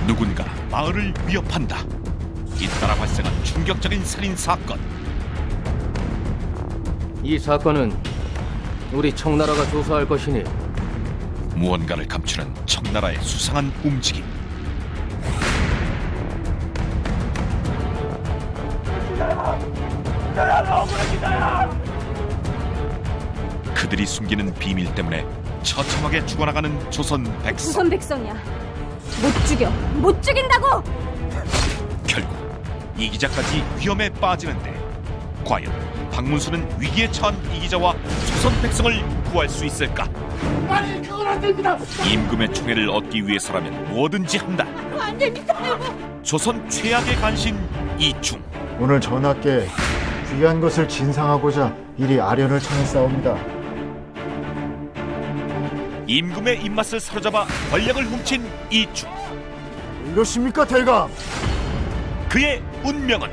누군가 마을을 위협한다. 잇따라 발생한 충격적인 살인 사건. 이 사건은 우리 청나라가 조사할 것이니 무언가를 감추는 청나라의 수상한 움직임. 그들이 숨기는 비밀 때문에 처참하게 죽어나가는 조선 백성. 조선 백성이야. 못 죽인다고! 결국 이기자까지 위험에 빠지는데 과연 박문수는 위기에 처한 이기자와 조선 백성을 구할 수 있을까? 아니, 그건 안 됩니다. 임금의 총애를 얻기 위해서라면 뭐든지 한다. 안 됩니다. 조선 최악의 간신 이충. 오늘 전하께 귀한 것을 진상하고자 이리 아련을 청했사옵니다. 임금의 입맛을 사로잡아 권력을 훔친 이충. 이러십니까, 대감? 그의 운명은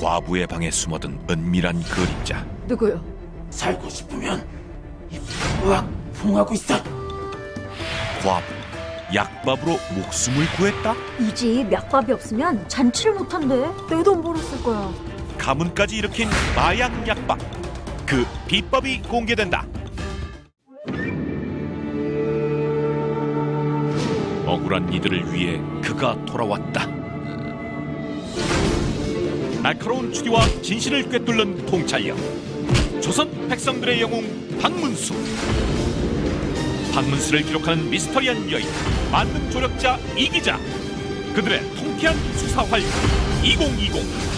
과부의 방에 숨어든 은밀한 그림자. 누구요? 살고 싶으면 이 우악 봉하고 있어. 과부 약밥으로 목숨을 구했다? 이 집 약밥이 없으면 잔치를 못한대. 내 돈 벌었을 거야. 가문까지 일으킨 마약 약밥. 그 비법이 공개된다. 억울한 이들을 위해 그가 돌아왔다. 날카로운 추리와 진실을 꿰뚫는 통찰력. 조선 백성들의 영웅 박문수. 박문수를 기록하는 미스터리한 여인, 만능 조력자 이기자. 그들의 통쾌한 수사 활동. 2020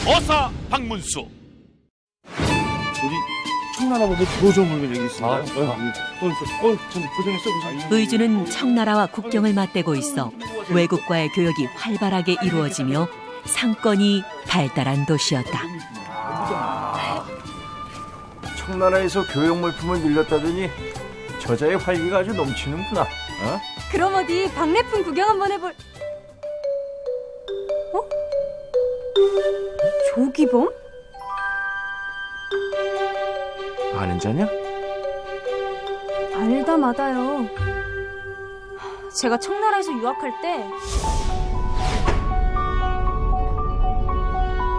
어사 박문수. 우리 청나라 보고 도저 물건 여기 있습니다. 좀 고생했어. 의주는 청나라와 국경을 맞대고 있어 외국과의 교역이 활발하게 이루어지며 상권이 발달한 도시였다. 청나라에서 교역물품을 밀렸다더니 저자의 활기가 아주 넘치는구나. 그럼 어디 박래품 구경 한번 해볼... 어? 조기범? 아는 자냐? 알다 마다요. 제가 청나라에서 유학할 때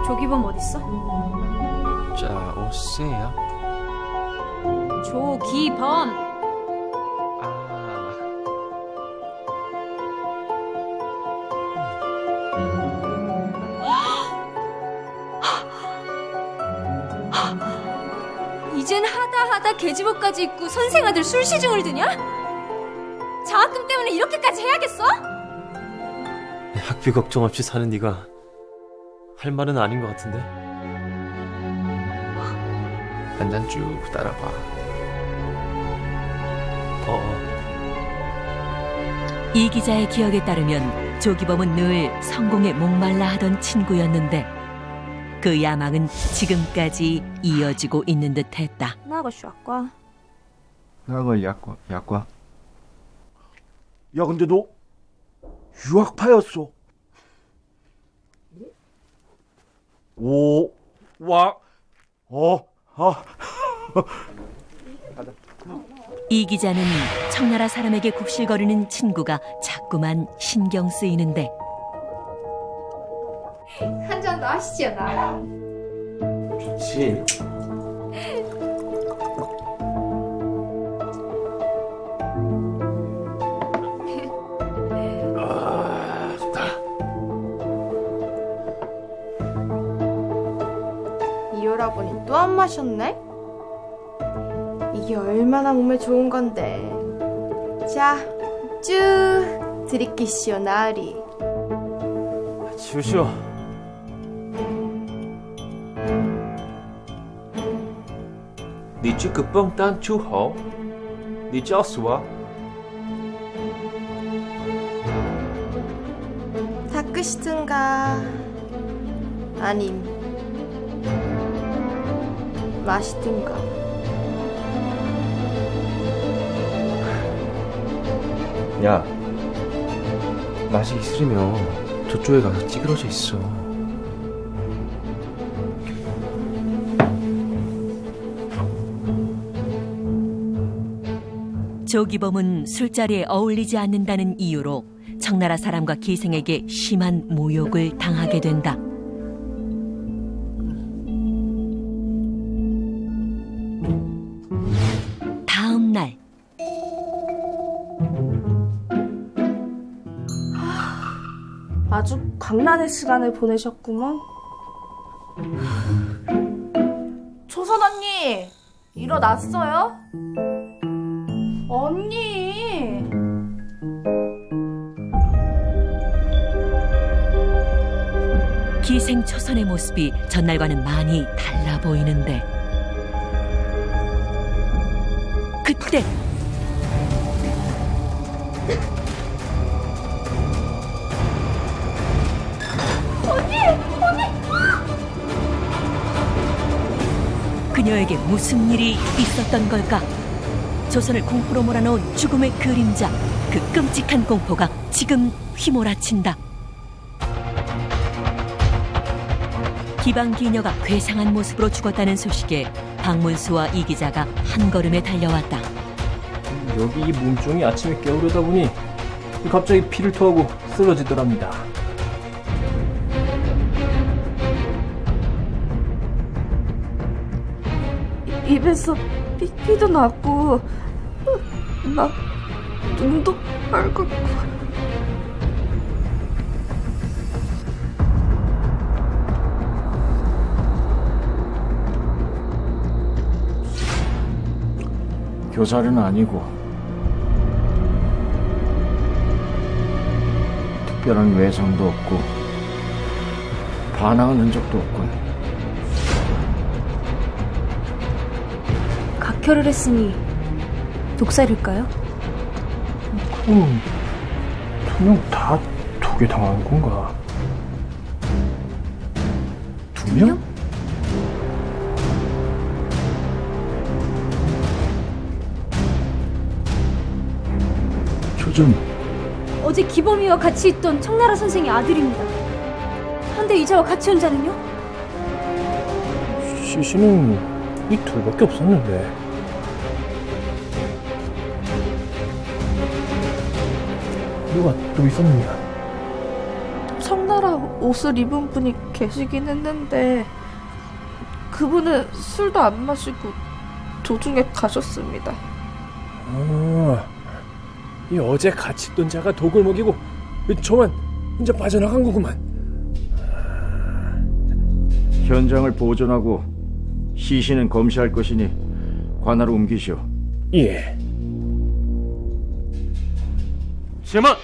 조기범 어딨어? 자, 오세요. 조기범. 이젠 하다 계집애까지 입고 선생아들 술시중을 드냐? 장학금 때문에 이렇게까지 해야겠어? 학비 걱정 없이 사는 네가 할 말은 아닌 것 같은데. 한 잔 쭉 따라봐. 이 기자의 기억에 따르면 조기범은 늘 성공에 목말라 하던 친구였는데 그 야망은 지금까지 이어지고 있는 듯했다. 나가 슈아과. 나걸 약과. 야, 근데 너 유학파였어. 이 기자는 청나라 사람에게 굽실거리는 친구가 자꾸만 신경 쓰이는데 한 잔 더 하시죠, 나. 좋지. 좋다. 이 오라버니 또 안 마셨네? 이게 얼마나 몸에 좋은 건데. 자, 쭉 드리키시오, 나으리. 지우시오. 니 쥐 급뻥 딴 추호. 니 쩌스와. 닦으시든가 아님 마시든가. 야, 마시기 싫으면 저쪽에 가서 찌그러져 있어. 조기범은 술자리에 어울리지 않는다는 이유로 청나라 사람과 기생에게 심한 모욕을 당하게 된다. 다음 날 아주 광란의 시간을 보내셨구먼. 조선 언니, 일어났어요? 언니. 기생초선의 모습이 전날과는 많이 달라 보이는데 그때 그녀에게 무슨 일이 있었던 걸까? 조선을 공포로 몰아넣은 죽음의 그림자, 그 끔찍한 공포가 지금 휘몰아친다. 기방기녀가 괴상한 모습으로 죽었다는 소식에 박문수와 이 기자가 한 걸음에 달려왔다. 여기 이 몸종이 아침에 깨우려다 보니 갑자기 피를 토하고 쓰러지더랍니다. 입에서 피도 났고 막 눈도 빨갛고. 교살은 아니고 특별한 외상도 없고 반항은 흔적도 없군. 각혈을 했으니 독살일까요? 그럼 2명 다 독에 당한 건가? 2명? 조준, 어제 기범이와 같이 있던 청나라 선생의 아들입니다. 한데 이자와 같이 온 자는요? 시신은 이 둘밖에 없었는데. 누가 또 있었느냐? 청나라 옷을 입은 분이 계시긴 했는데 그분은 술도 안 마시고 도중에 가셨습니다. 이 어제 같이 있던 자가 독을 먹이고 저만 혼자 빠져나간 거구만. 현장을 보존하고 시신은 검시할 것이니 관하로 옮기시오. 예. 제만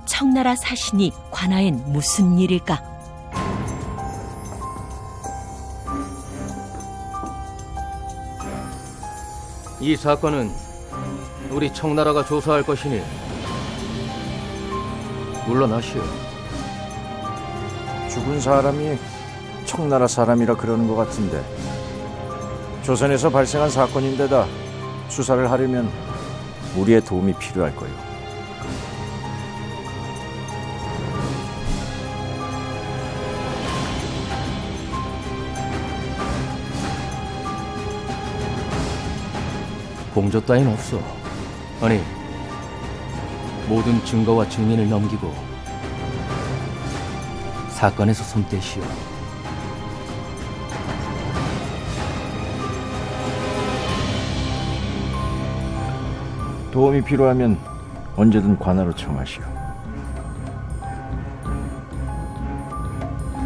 청나라 사신이 관아엔 무슨 일일까? 이 사건은 우리 청나라가 조사할 것이니 물러나시오. 죽은 사람이 청나라 사람이라 그러는 것 같은데 조선에서 발생한 사건인데다 수사를 하려면 우리의 도움이 필요할 거요. 공조 따윈 없어. 아니, 모든 증거와 증인을 넘기고 사건에서 손 떼시오. 도움이 필요하면 언제든 관하로 청하시오.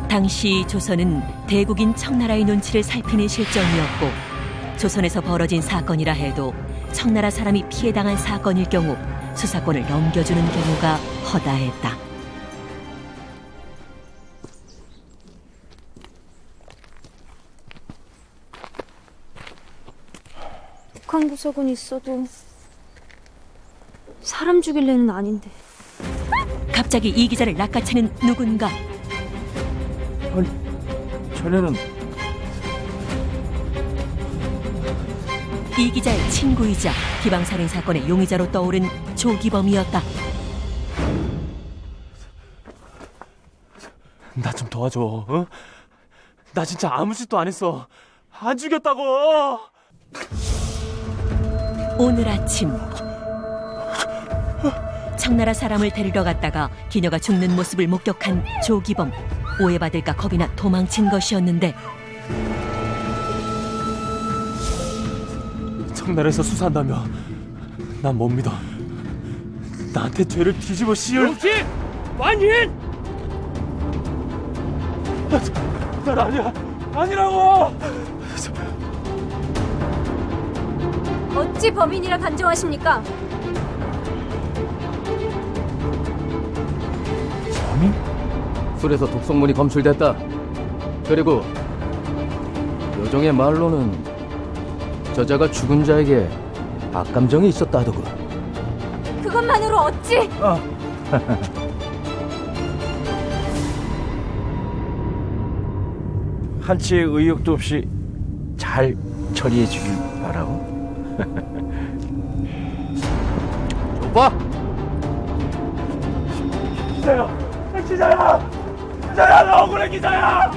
당시 조선은 대국인 청나라의 눈치를 살피는 실정이었고 조선에서 벌어진 사건이라 해도 청나라 사람이 피해당한 사건일 경우 수사권을 넘겨주는 경우가 허다했다. 북한 구석은 있어도 사람 죽일 애는 아닌데. 갑자기 이 기자를 낚아채는 누군가. 아니, 자네는 이 기자의 친구이자 기방살인 사건의 용의자로 떠오른 조기범이었다. 나 좀 도와줘. 어? 나 진짜 아무 짓도 안 했어. 안 죽였다고. 오늘 아침 청나라 사람을 데리러 갔다가 기녀가 죽는 모습을 목격한 조기범. 오해받을까 겁이 나 도망친 것이었는데 청나라에서 수사한다며 난 못 믿어. 나한테 죄를 뒤집어 씌울 용기! 완인! 난 아니야. 아니라고. 어찌 범인이라 단정하십니까? 술에서 독성물이 검출됐다. 그리고 여종의 말로는 저자가 죽은 자에게 악감정이 있었다 하더군. 그것만으로 어찌? 한치의 의욕도 없이 잘 처리해 주길 바라고. 오빠! 기자야, 나 억울해, 기자야.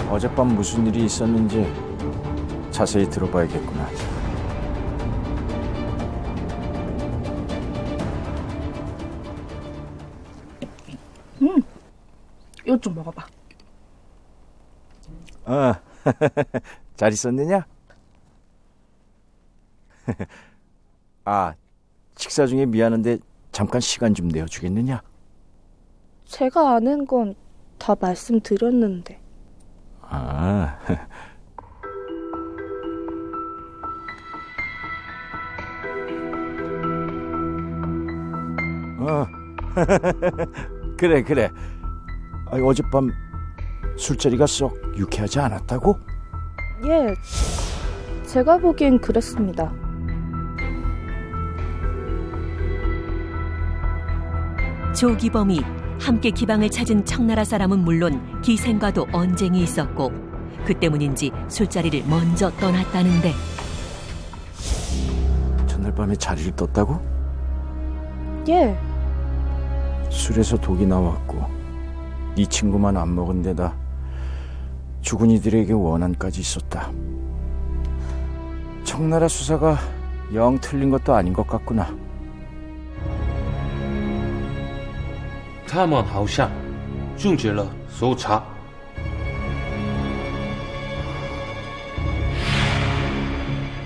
어젯밤 무슨 일이 있었는지 자세히 들어봐야겠구나. 이것 좀 먹어봐. 잘 있었느냐? 아, 식사 중에 미안한데 잠깐 시간 좀 내어주겠느냐? 제가 아는 건 다 말씀드렸는데. 아, 그래. 어젯밤 술자리가 썩 유쾌하지 않았다고? 예, 제가 보기엔 그랬습니다. 조기범이 함께 기방을 찾은 청나라 사람은 물론 기생과도 언쟁이 있었고 그 때문인지 술자리를 먼저 떠났다는데 전날 밤에 자리를 떴다고? 예, 술에서 독이 나왔고 네 친구만 안 먹은 데다 죽은 이들에게 원한까지 있었다. 청나라 수사가 영 틀린 것도 아닌 것 같구나. 他们好像终结了搜查。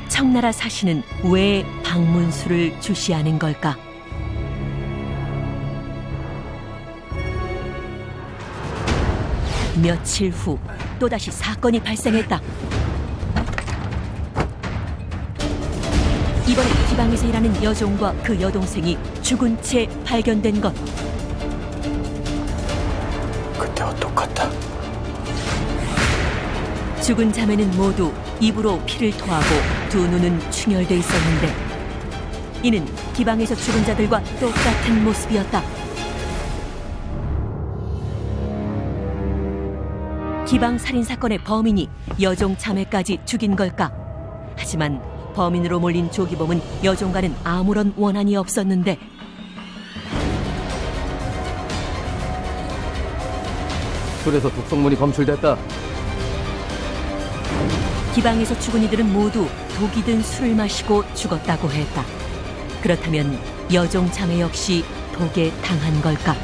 청나라 사신은 왜 박문수를 주시하는 걸까? 며칠 후 또다시 사건이 발생했다. 이번엔 기방에서 일하는 여종과 그 여동생이 죽은 채 발견된 것. 그때와 똑같다. 죽은 자매는 모두 입으로 피를 토하고 두 눈은 충혈돼 있었는데 이는 기방에서 죽은 자들과 똑같은 모습이었다. 기방 살인 사건의 범인이 여종 자매까지 죽인 걸까? 하지만 범인으로 몰린 조기범은 여종과는 아무런 원한이 없었는데 술에서 독성물이 검출됐다. 기방에서 죽은 이들은 모두 독이 든 술을 마시고 죽었다고 했다. 그렇다면 여종 자매 역시 독에 당한 걸까?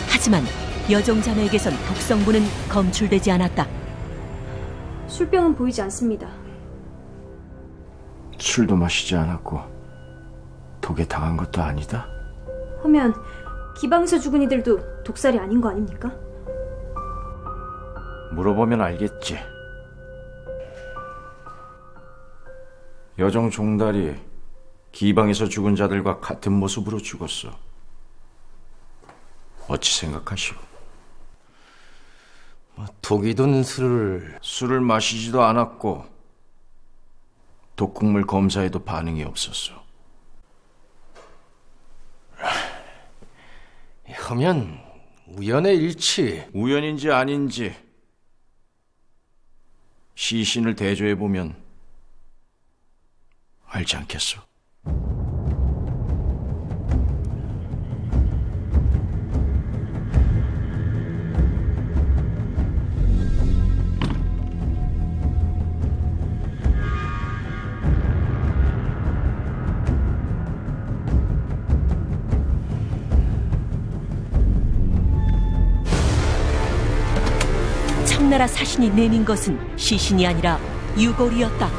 하지만 여종 자매에게선 독성분은 검출되지 않았다. 술병은 보이지 않습니다. 술도 마시지 않았고 독에 당한 것도 아니다. 하면 기방에서 죽은 이들도 독살이 아닌 거 아닙니까? 물어보면 알겠지. 여종 종달이 기방에서 죽은 자들과 같은 모습으로 죽었어. 어찌 생각하시오? 독이 든 술을 마시지도 않았고 독국물 검사에도 반응이 없었어. 하면 우연의 일치. 우연인지 아닌지 시신을 대조해보면 알지 않겠어? 청나라 사신이 내민 것은 시신이 아니라 유골이었다.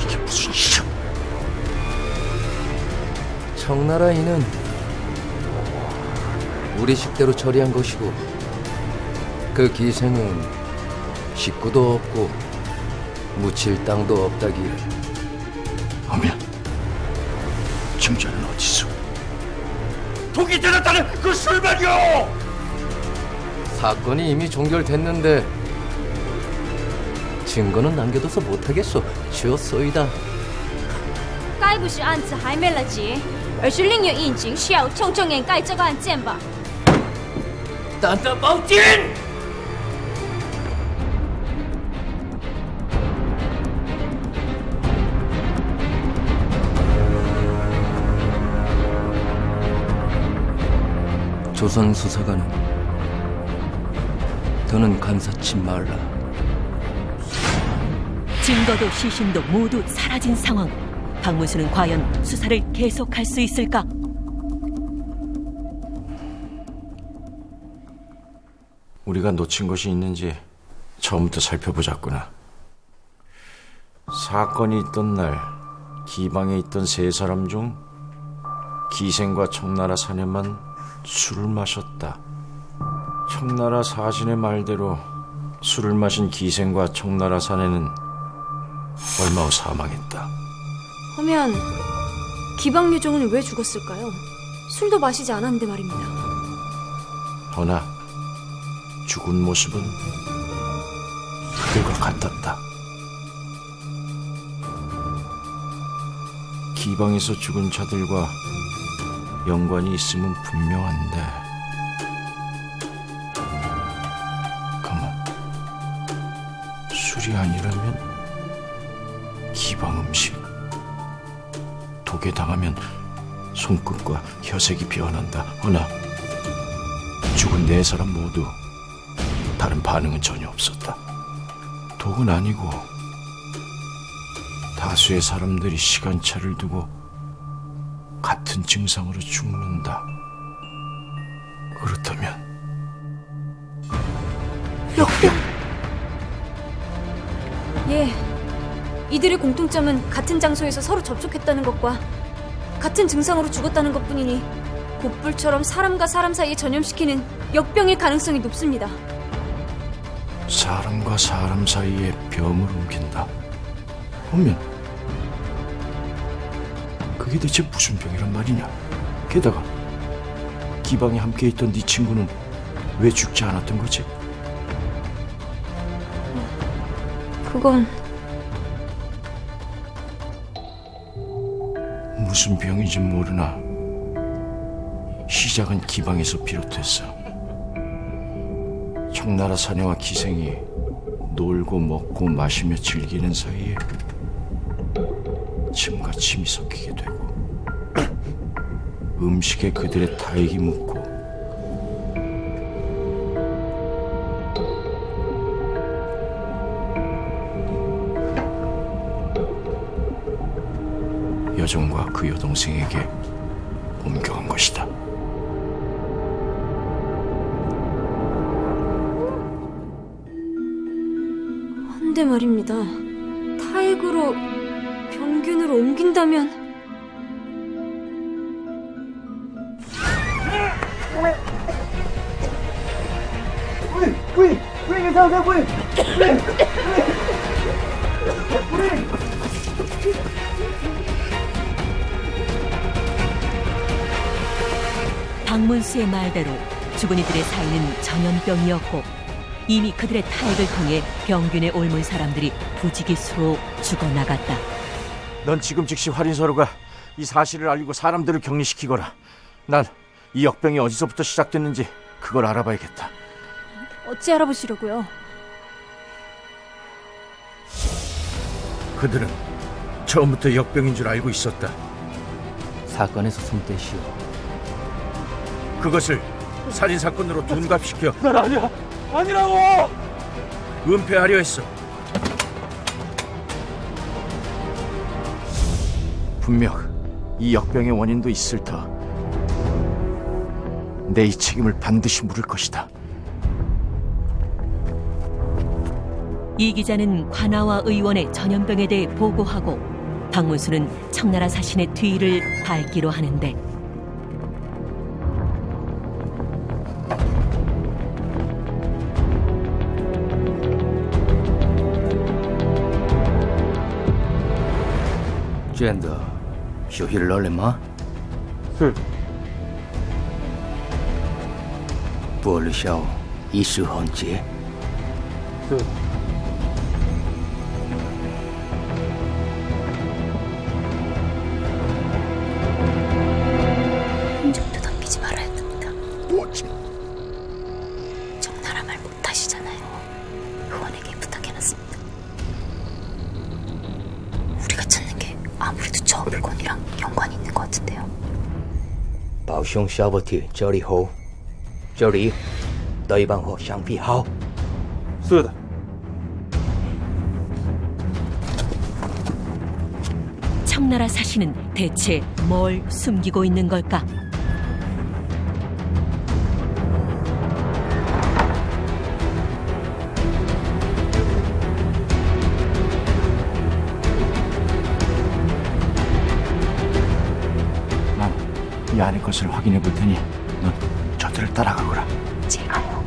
이게 무슨 일이야? 청나라인은 우리 식대로 처리한 것이고 그 기생은 식구도 없고 묻힐 땅도 없다기에. 어면 증자는 어디서? 독이 들었다는 그 술말이요! 사건이 이미 종결됐는데 증거는 남겨둬서 못하겠소. 지었소이다. 该不是案子还没了结，而是另有隐情，需要重重掩盖这个案件吧？ 蛋蛋毛巾！ 조선 수사관은 더는 간사치 말라. 증거도 시신도 모두 사라진 상황. 박문수는 과연 수사를 계속할 수 있을까? 우리가 놓친 것이 있는지 처음부터 살펴보자꾸나. 사건이 있던 날 기방에 있던 세 사람 중 기생과 청나라 사내만 술을 마셨다. 청나라 사신의 말대로 술을 마신 기생과 청나라 사내는 얼마 후 사망했다. 하면 기방 유종은 왜 죽었을까요? 술도 마시지 않았는데 말입니다. 허나 죽은 모습은 그들과 같았다. 기방에서 죽은 자들과 연관이 있음은 분명한데 가만, 술이 아니라면 기방 음식, 독에 당하면 손끝과 혀색이 변한다. 허나 죽은 네 사람 모두 다른 반응은 전혀 없었다. 독은 아니고 다수의 사람들이 시간차를 두고 같은 증상으로 죽는다. 그렇다면 역병! 예, 이들의 공통점은 같은 장소에서 서로 접촉했다는 것과 같은 증상으로 죽었다는 것뿐이니 곧불처럼 사람과 사람 사이에 전염시키는 역병일 가능성이 높습니다. 사람과 사람 사이에 병을 옮긴다. 보면 그게 대체 무슨 병이란 말이냐? 게다가 기방에 함께 있던 네 친구는 왜 죽지 않았던 거지? 그건 무슨 병인지 모르나 시작은 기방에서 비롯했어. 청나라 사내와 기생이 놀고 먹고 마시며 즐기는 사이에 침과 침이 섞이게 되고 음식에 그들의 타액이 묻고 여종과 그 여동생에게 옮겨간 것이다. 한데 말입니다. 타액으로 병균으로 옮긴다면 박문수의 말대로 죽은 이들의 사이는 전염병이었고 이미 그들의 타액을 통해 병균에 옮은 사람들이 부지기수로 죽어나갔다. 넌 지금 즉시 활인서로 가 이 사실을 알리고 사람들을 격리시키거라. 난 이 역병이 어디서부터 시작됐는지 그걸 알아봐야겠다. 어찌 알아보시려고요? 그들은 처음부터 역병인 줄 알고 있었다. 사건에서 손대시오. 그것을 살인사건으로 둔갑시켜 난 아니야. 아니라고. 은폐하려 했어. 분명 이 역병의 원인도 있을 터. 내 이 책임을 반드시 물을 것이다. 이 기자는 관아와 의원의 전염병에 대해 보고하고 박문수는 청나라 사신의 뒤를 밟기로 하는데娟子，休息了了吗？是。玻璃笑一时很急。是。 흔적도 남기지 말아야 됩니다. 뭐지? 청나라 말 못하시잖아요. 의원에게 부탁해놨습니다. 우리가 찾는 게 아무래도 저 물건이랑 연관이 있는 것 같은데요. 保兄小不提这里后，这里对方和相比好。是的。 청나라 사신은 대체 뭘 숨기고 있는 걸까? 난 이 안의 것을 확인해 볼 테니 넌 저들을 따라가거라. 제가요?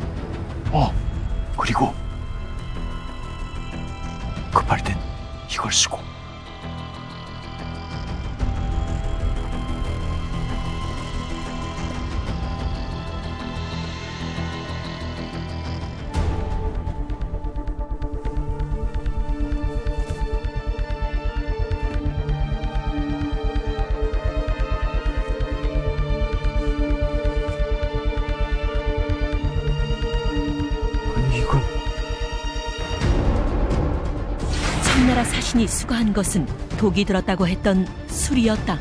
그리고 급할 땐 이걸 쓰고. 청나라 사신이 수거한 것은 독이 들었다고 했던 술이었다.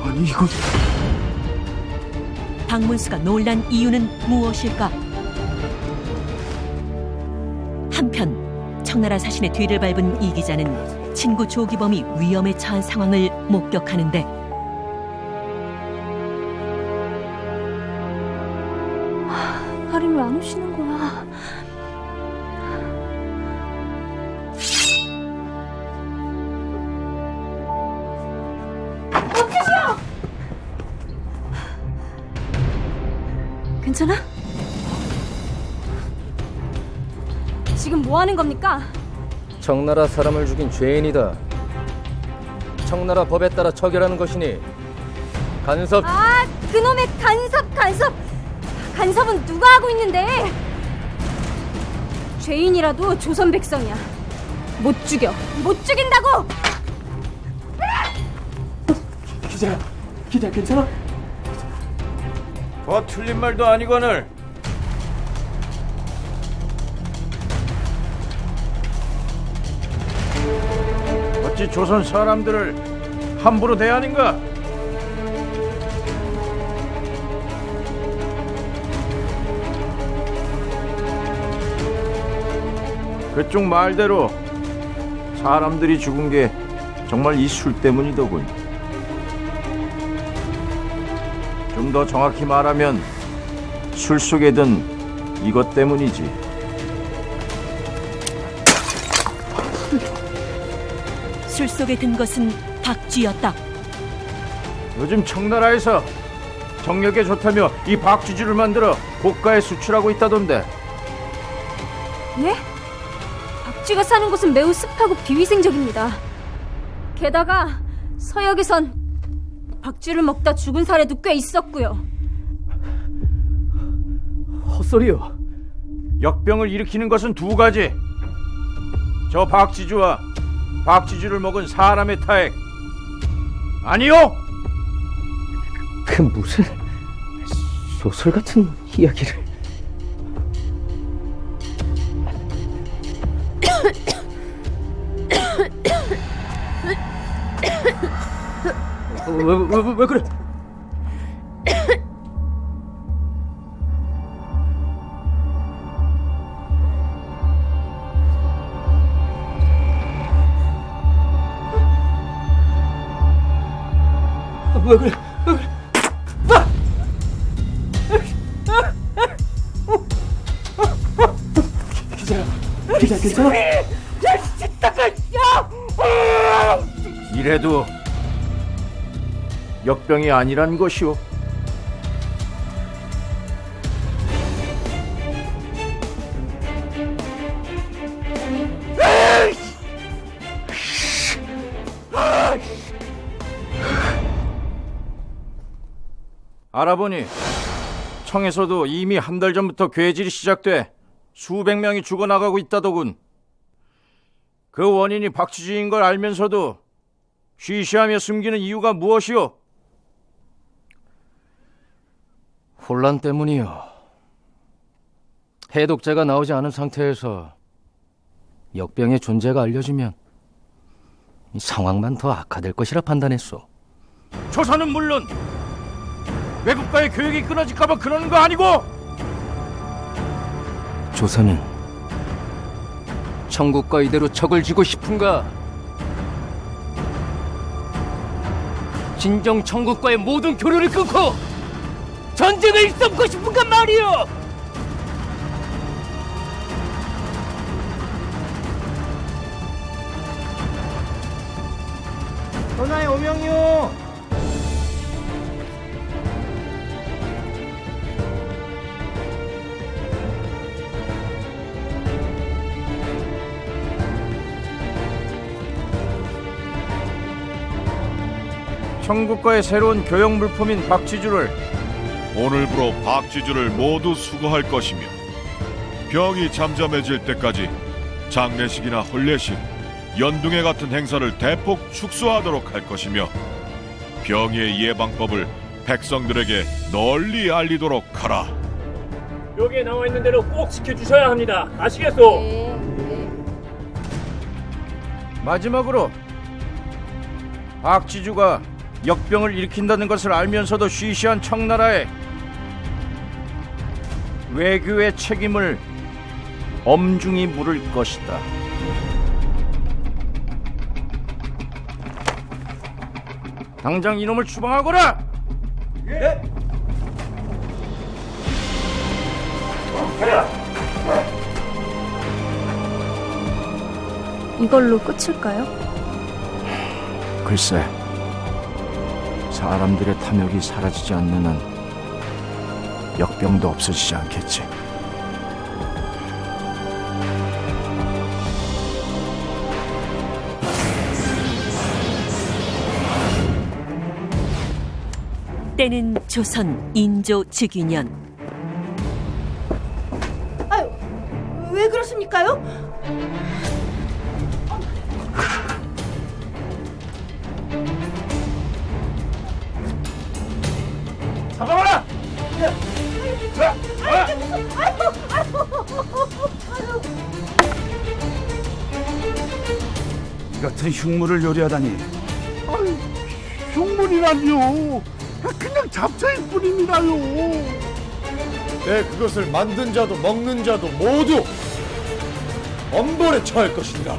아니 이건 박문수가 놀란 이유는 무엇일까? 한편 청나라 사신의 뒤를 밟은 이 기자는 친구 조기범이 위험에 처한 상황을 목격하는데 하림이 안 오시는 거야. 박규시야! 괜찮아? 지금 뭐 하는 겁니까? 청나라 사람을 죽인 죄인이다. 청나라 법에 따라 처결하는 것이니 간섭. 아, 그놈의 간섭! 간섭은 누가 하고 있는데? 죄인이라도 조선 백성이야. 못 죽인다고! 기자 괜찮아? 틀린 말도 아니거늘. 어찌 조선 사람들을 함부로 대하는가? 그쪽 말대로 사람들이 죽은 게 정말 이 술 때문이더군. 좀 더 정확히 말하면 술 속에 든 이것 때문이지. 술 속에 든 것은 박쥐였다. 요즘 청나라에서 정력에 좋다며 이 박쥐주를 만들어 고가에 수출하고 있다던데. 예? 박쥐가 사는 곳은 매우 습하고 비위생적입니다. 게다가 서역에선 박쥐를 먹다 죽은 사례도 꽤 있었고요. 헛소리요. 역병을 일으키는 것은 두 가지. 저 박쥐주와 박쥐주를 먹은 사람의 타액. 아니요? 그 무슨 소설 같은 이야기를. 왜 그래? 왜 그래? 기자 괜찮아? 이래도 역병이 아니란 것이오. 알아보니 청에서도 이미 한 달 전부터 괴질이 시작돼 수백 명이 죽어나가고 있다더군. 그 원인이 박치주인 걸 알면서도 쉬쉬하며 숨기는 이유가 무엇이오? 혼란 때문이요. 해독제가 나오지 않은 상태에서 역병의 존재가 알려지면 이 상황만 더 악화될 것이라 판단했소. 조선은 물론 외국과의 교역이 끊어질까봐 그러는 거 아니고? 조선은 청국과 이대로 적을 지고 싶은가? 진정 청국과의 모든 교류를 끊고 전쟁을 일삼고 싶은가 말이오! 전하의 오명이오. 청국과의 새로운 교역 물품인 박지주를 오늘부로 박지주를 모두 수거할 것이며 병이 잠잠해질 때까지 장례식이나 혼례식, 연등회 같은 행사를 대폭 축소하도록 할 것이며 병의 예방법을 백성들에게 널리 알리도록 하라. 여기에 나와 있는 대로 꼭 지켜주셔야 합니다. 아시겠소? 마지막으로 박지주가 역병을 일으킨다는 것을 알면서도 쉬쉬한 청나라에 외교의 책임을 엄중히 물을 것이다. 당장 이놈을 추방하거라! 예! 이걸로 끝일까요? 글쎄, 사람들의 탐욕이 사라지지 않는 한 역병도 없어지지 않겠지. 때는 조선 인조 즉위년. 아유, 왜 그러십니까요? 잡아라! 이 같은 흉물을 요리하다니. 흉물이라뇨. 그냥 잡채일 뿐입니다요. 그것을 만든 자도 먹는 자도 모두 엄벌에 처할 것이니라.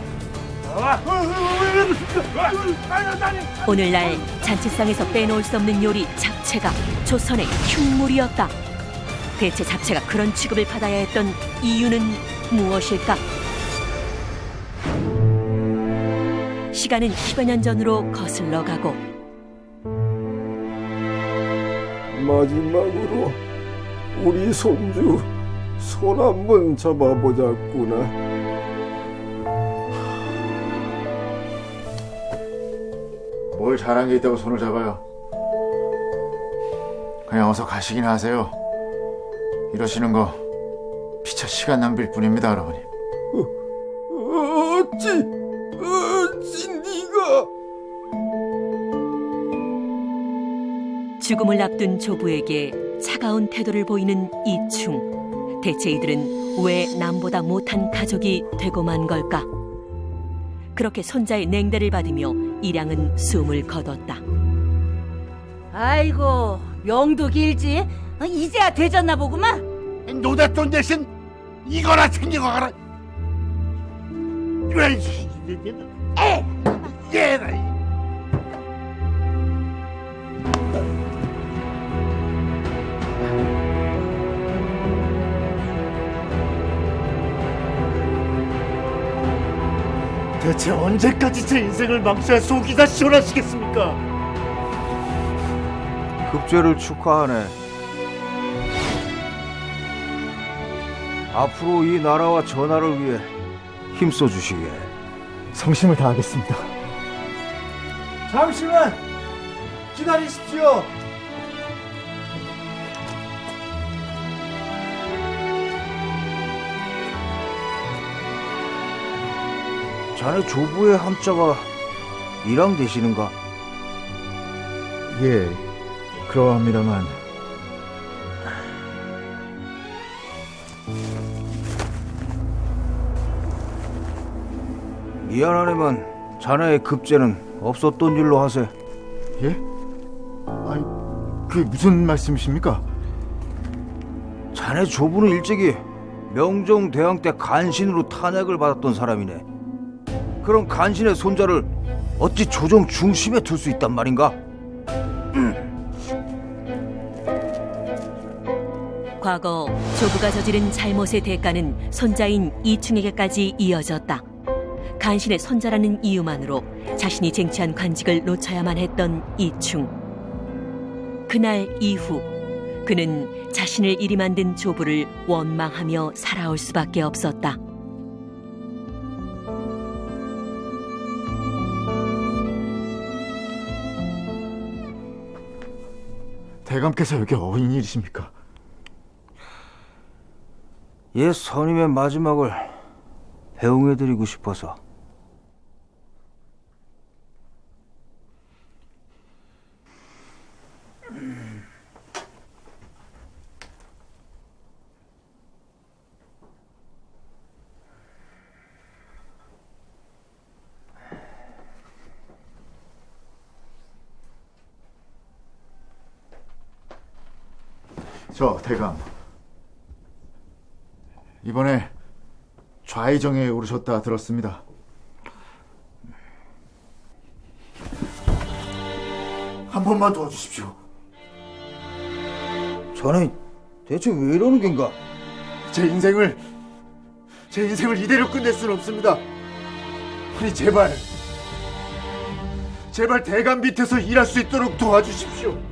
오늘날 잔치상에서 빼놓을 수 없는 요리 잡채가 조선의 흉물이었다. 대체 잡채가 그런 취급을 받아야 했던 이유는 무엇일까? 시간은 10여 년 전으로 거슬러 가고 마지막으로 우리 손주 손 한번 잡아보자꾸나. 뭘 잘한 게 있다고 손을 잡아요. 그냥 어서 가시긴 하세요. 이러시는 거 피차 시간 낭비일 뿐입니다, 할아버님. 어찌 네가. 죽음을 앞둔 조부에게 차가운 태도를 보이는 이충. 대체 이들은 왜 남보다 못한 가족이 되고 만 걸까? 그렇게 손자의 냉대를 받으며 일양은 숨을 거뒀다. 아이고, 명도 길지? 이제야 되졌나 보구만. 노잣돈 대신 이거나 챙겨가라. 얘라. 도대체 언제까지 제 인생을 망쳐 속이다 시원하시겠습니까? 급제를 축하하네. 앞으로 이 나라와 전하를 위해 힘써 주시게. 성심을 다하겠습니다. 잠시만 기다리십시오. 자네 조부의 함자가 이랑 되시는가? 예, 그러합니다만 미안하네만 자네의 급제는 없었던 일로 하세. 예? 아니, 그게 무슨 말씀이십니까? 자네 조부는 일찍이 명종대왕 때 간신으로 탄핵을 받았던 사람이네. 그럼 간신의 손자를 어찌 조정 중심에 둘 수 있단 말인가? 과거 조부가 저지른 잘못의 대가는 손자인 이충에게까지 이어졌다. 간신의 손자라는 이유만으로 자신이 쟁취한 관직을 놓쳐야만 했던 이충. 그날 이후 그는 자신을 이리 만든 조부를 원망하며 살아올 수밖에 없었다. 대감께서 여기 어인 일이십니까? 옛 선임의 마지막을 배웅해드리고 싶어서. 저 대감, 이번에 좌의정에 오르셨다 들었습니다. 한 번만 도와주십시오. 자네 대체 왜 이러는 겐가? 제 인생을 이대로 끝낼 수는 없습니다. 아니 제발 대감 밑에서 일할 수 있도록 도와주십시오.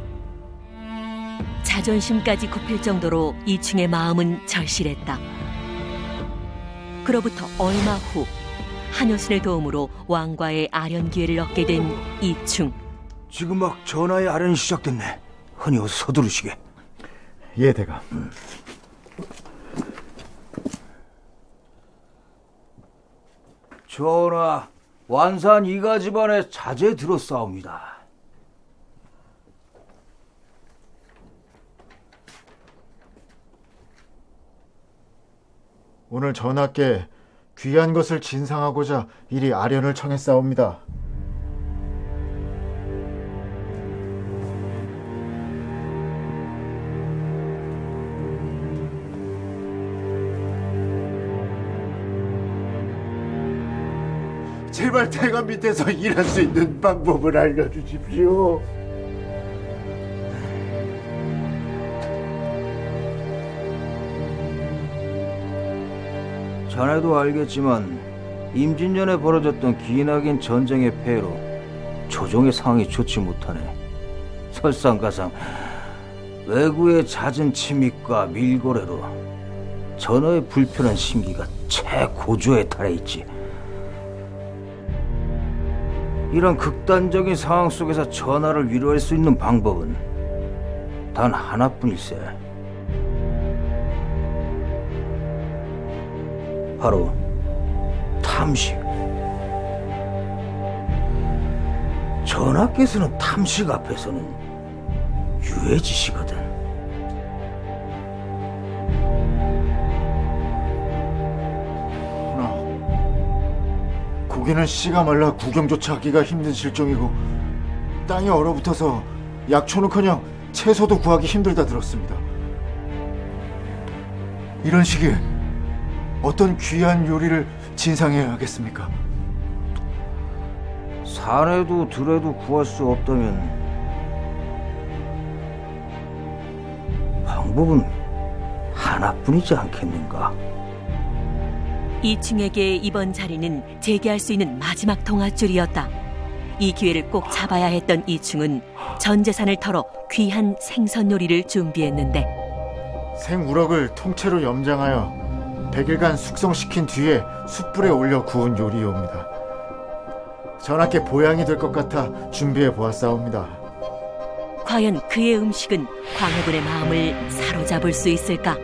자존심까지 굽힐 정도로 이충의 마음은 절실했다. 그로부터 얼마 후 한효순의 도움으로 왕과의 아련 기회를 얻게 된 이충. 지금 막 전하의 아련이 시작됐네. 흔히 어서 서두르시게. 예, 대감. 전하, 완산 이가 집안의 자제 들었사옵니다. 오늘 전하께 귀한 것을 진상하고자 이리 아련을 청했사옵니다. 제발 대감 밑에서 일할 수 있는 방법을 알려주십시오. 자네도 알겠지만 임진년에 벌어졌던 기나긴 전쟁의 폐해로 조정의 상황이 좋지 못하네. 설상가상 외구의 잦은 침입과 밀고래로 전하의 불편한 심기가 최고조에 달해 있지. 이런 극단적인 상황 속에서 전하를 위로할 수 있는 방법은 단 하나뿐일세. 바로 탐식. 전하께서는 탐식 앞에서는 유해지시거든. 고기는 씨가 말라 구경조차 하기가 힘든 실정이고 땅이 얼어붙어서 약초는커녕 채소도 구하기 힘들다 들었습니다. 이런 시기에 어떤 귀한 요리를 진상해야 하겠습니까? 산에도 들에도 구할 수 없다면 방법은 하나뿐이지 않겠는가? 이충에게 이번 자리는 재기할 수 있는 마지막 동아줄이었다. 이 기회를 꼭 잡아야 했던 이충은 전 재산을 털어 귀한 생선 요리를 준비했는데 생우럭을 통째로 염장하여 100일간 숙성시킨 뒤에 숯불에 올려 구운 요리요입니다. 전하께 보양이 될 것 같아 준비해 보았사옵니다. 과연 그의 음식은 광해군의 마음을 사로잡을 수 있을까?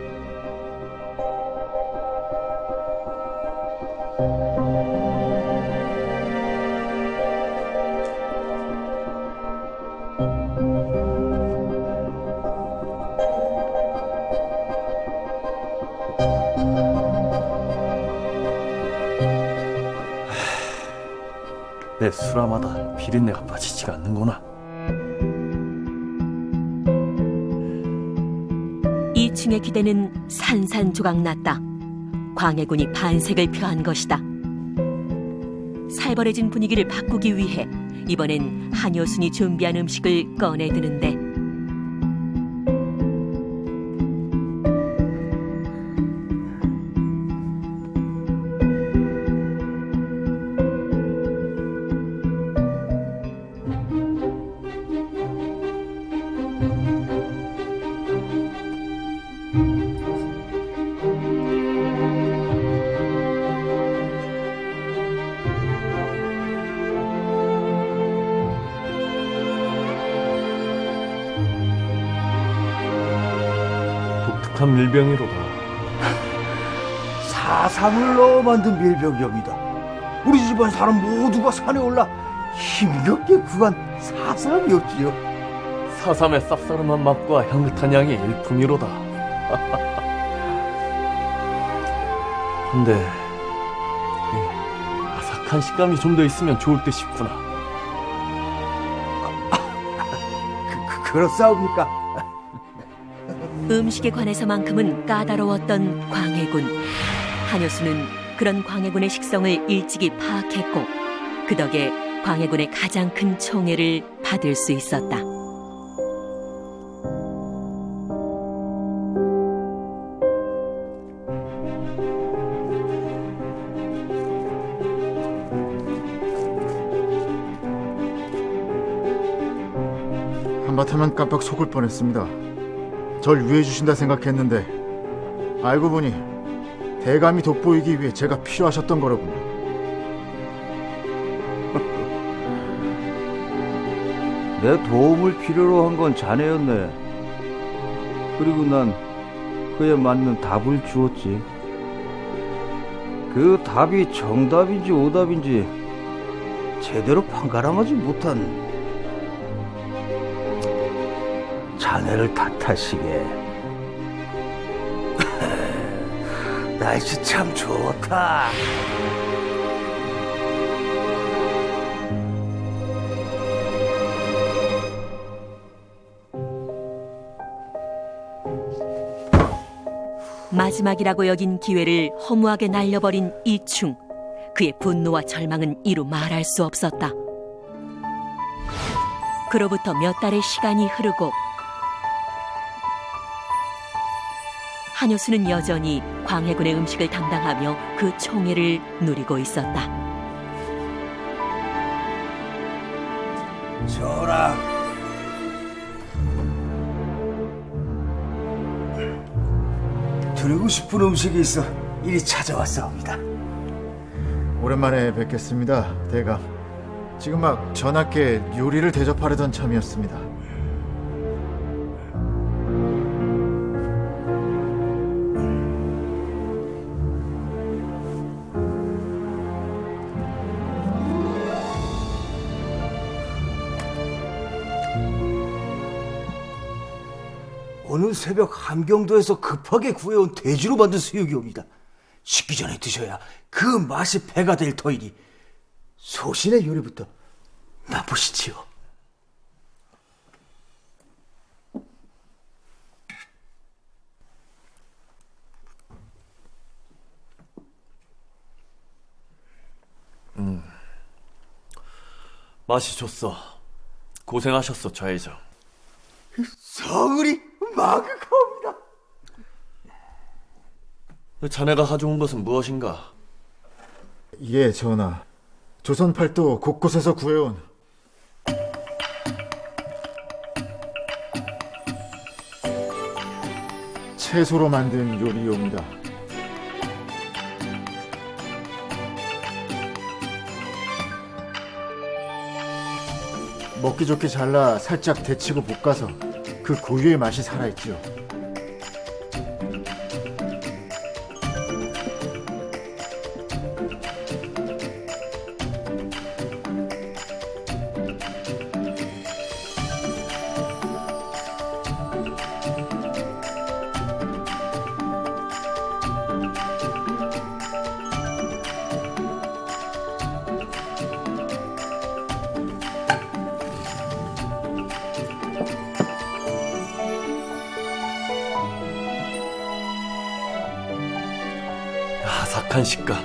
내 수라마다 비린내가 빠지지가 않는구나. 이충의 기대는 산산조각났다. 광해군이 반색을 표한 것이다. 살벌해진 분위기를 바꾸기 위해 이번엔 한효순이 준비한 음식을 꺼내드는데 독특한 밀병이로다. 사삼을 넣어 만든 밀병이옵니다. 우리 집안 사람 모두가 산에 올라 힘겹게 구간 사삼이었지요. 사삼의 쌉싸름한 맛과 향긋한 향이 일품이로다. 근데 이 아삭한 식감이 좀 더 있으면 좋을 듯 싶구나. 그렇사옵니까? 음식에 관해서만큼은 까다로웠던 광해군. 한효수는 그런 광해군의 식성을 일찍이 파악했고 그 덕에 광해군의 가장 큰 총애를 받을 수 있었다. 한바탕은 깜빡 속을 뻔했습니다. 절 위해 주신다 생각했는데 알고 보니 대감이 돋보이기 위해 제가 필요하셨던 거로군요. 내 도움을 필요로 한 건 자네였네. 그리고 난 그에 맞는 답을 주었지. 그 답이 정답인지 오답인지 제대로 판가름하지 못한 자네를 탓하시게. 날씨 참 좋다. 마지막이라고 여긴 기회를 허무하게 날려버린 이충. 그의 분노와 절망은 이루 말할 수 없었다. 그로부터 몇 달의 시간이 흐르고 한효수는 여전히 광해군의 음식을 담당하며 그 총애를 누리고 있었다. 전하, 드리고 싶은 음식이 있어 이리 찾아왔사옵니다. 오랜만에 뵙겠습니다, 대감. 지금 막 전하께 요리를 대접하려던 참이었습니다. 오늘 새벽 함경도에서 급하게 구해온 돼지로 만든 수육이옵니다. 식기 전에 드셔야 그 맛이 배가 될 터이니 소신의 요리부터 맛보시지요. 맛이 좋소. 고생하셨소, 좌회장. 성을이 마그카옵니다. 자네가 가져온 것은 무엇인가? 예, 전하. 조선팔도 곳곳에서 구해온 채소로 만든 요리용이다. 먹기 좋게 잘라 살짝 데치고 볶아서 그 고유의 맛이 살아있지요. 아삭한 식감.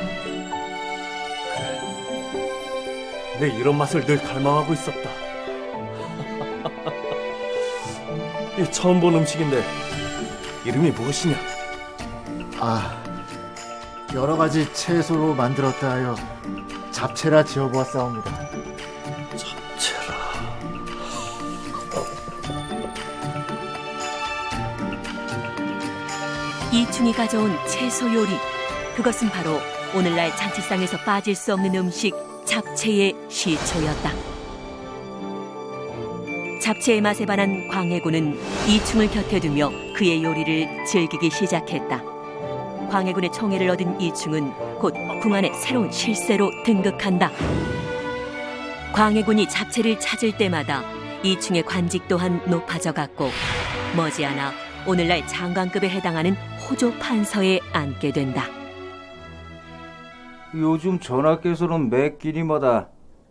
내 이런 맛을 늘 갈망하고 있었다. 이 처음 본 음식인데 이름이 무엇이냐? 여러 가지 채소로 만들었다 하여 잡채라 지어보았사옵니다. 잡채라. 이충이 가져온 채소 요리. 그것은 바로 오늘날 잔치상에서 빠질 수 없는 음식 잡채의 시초였다. 잡채의 맛에 반한 광해군은 이충을 곁에 두며 그의 요리를 즐기기 시작했다. 광해군의 총애를 얻은 이충은 곧 궁안의 새로운 실세로 등극한다. 광해군이 잡채를 찾을 때마다 이충의 관직 또한 높아져 갔고 머지않아 오늘날 장관급에 해당하는 호조 판서에 앉게 된다. 요즘 전하께서는 매 끼니마다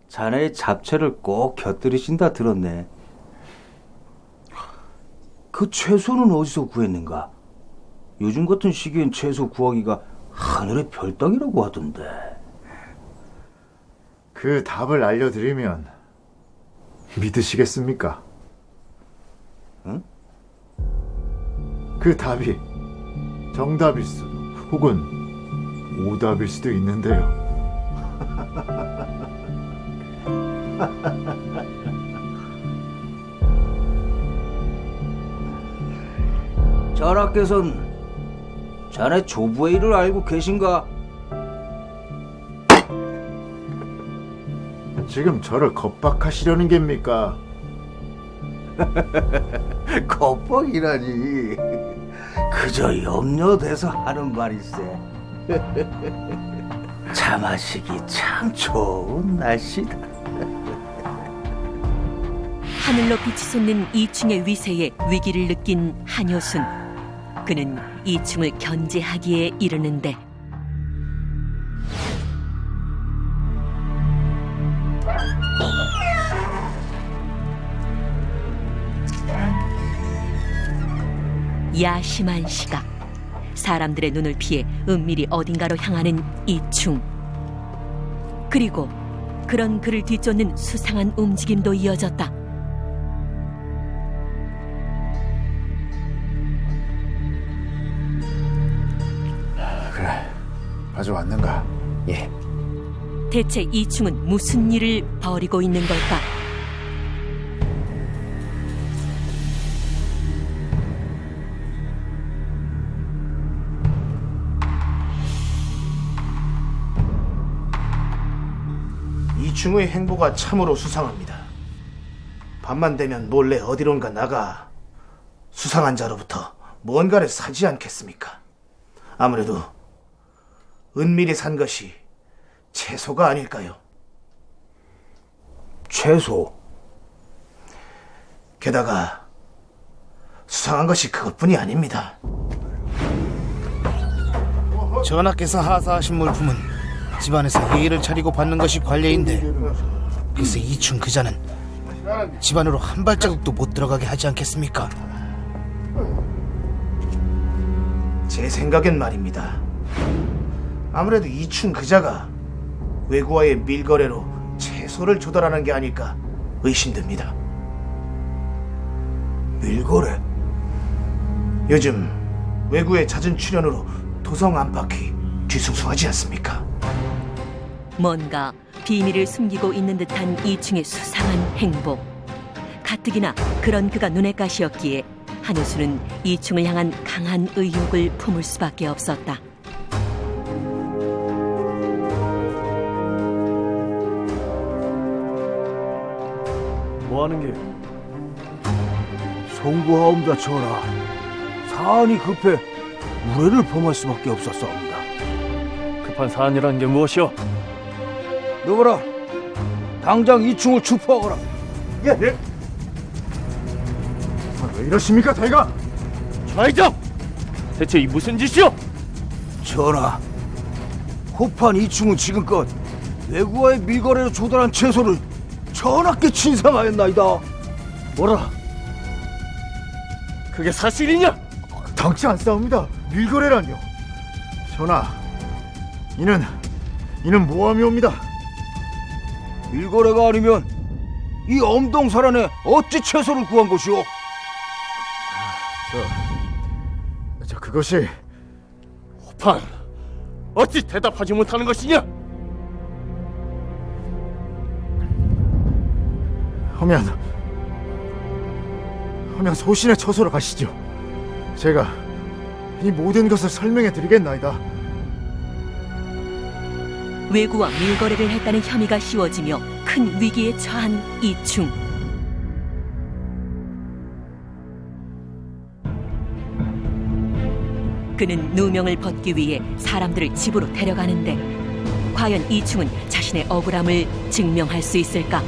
자네의 잡채를 꼭 곁들이신다 들었네. 그 채소는 어디서 구했는가? 요즘 같은 시기엔 채소 구하기가 하늘의 별따기라고 하던데. 그 답을 알려드리면 믿으시겠습니까? 응? 그 답이 정답일 수도 혹은 오답일 수도 있는데요. 전하께서는 자네 조부의 일을 알고 계신가? 지금 저를 겁박하시려는 겁니까? 겁박이라니. 그저 염려돼서 하는 말일세. 차 마시기 참 좋은 날씨다. 하늘로 빛이 솟는 이충의 위세에 위기를 느낀 한효순. 그는 이충을 견제하기에 이르는데 야심한 시각. 사람들의 눈을 피해 은밀히 어딘가로 향하는 이충. 그리고 그런 그를 뒤쫓는 수상한 움직임도 이어졌다. 그래, 가져왔는가? 예. 대체 이충은 무슨 일을 벌이고 있는 걸까? 이충의 행보가 참으로 수상합니다. 밤만 되면 몰래 어디론가 나가 수상한 자로부터 뭔가를 사지 않겠습니까? 아무래도 은밀히 산 것이 채소가 아닐까요? 채소? 게다가 수상한 것이 그것뿐이 아닙니다. 전하께서 하사하신 물품은 집안에서 예의를 차리고 받는 것이 관례인데 글쎄 이충 그자는 집안으로 한 발자국도 못 들어가게 하지 않겠습니까? 제 생각엔 말입니다. 아무래도 이충 그자가 외구와의 밀거래로 채소를 조달하는 게 아닐까 의심됩니다. 밀거래? 요즘 외구의 잦은 출연으로 도성 안팎이 뒤숭숭하지 않습니까? 뭔가 비밀을 숨기고 있는 듯한 이충의 수상한 행보. 가뜩이나 그런 그가 눈에 가시였기에 한효수는 이충을 향한 강한 의욕을 품을 수밖에 없었다. 뭐 하는 게? 송구하옵니다 전하. 사안이 급해 무례를 범할 수밖에 없었사옵니다. 급한 사안이라는 게 무엇이오? 너보라 당장 이충을 추포하거라. 예. 왜 이러십니까 대가? 좌의정! 대체 이 무슨 짓이오? 전하, 호판 이충은 지금껏 외구와의 밀거래로 조달한 채소를 전하께 진상하였나이다. 뭐라? 그게 사실이냐? 당치 않사옵니다. 밀거래라뇨. 전하, 이는 모함이옵니다. 밀거래가 아니면 이 엄동설안에 어찌 채소를 구한 것이오? 저 그것이 호판, 어찌 대답하지 못하는 것이냐? 허면 소신의 처소로 가시죠. 제가 이 모든 것을 설명해 드리겠나이다. 외구와 밀거래를 했다는 혐의가 씌워지며 큰 위기에 처한 이충. 그는 누명을 벗기 위해 사람들을 집으로 데려가는데 과연 이충은 자신의 억울함을 증명할 수 있을까?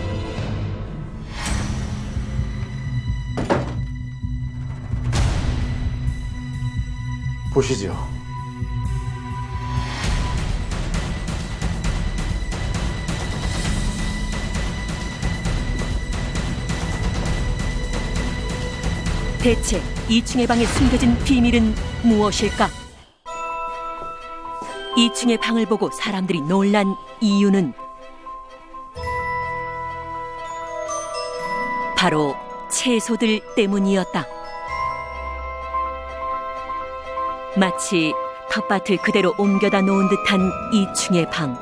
보시지요. 대체 이충의 방에 숨겨진 비밀은 무엇일까? 이충의 방을 보고 사람들이 놀란 이유는 바로 채소들 때문이었다. 마치 텃밭을 그대로 옮겨다 놓은 듯한 이충의 방.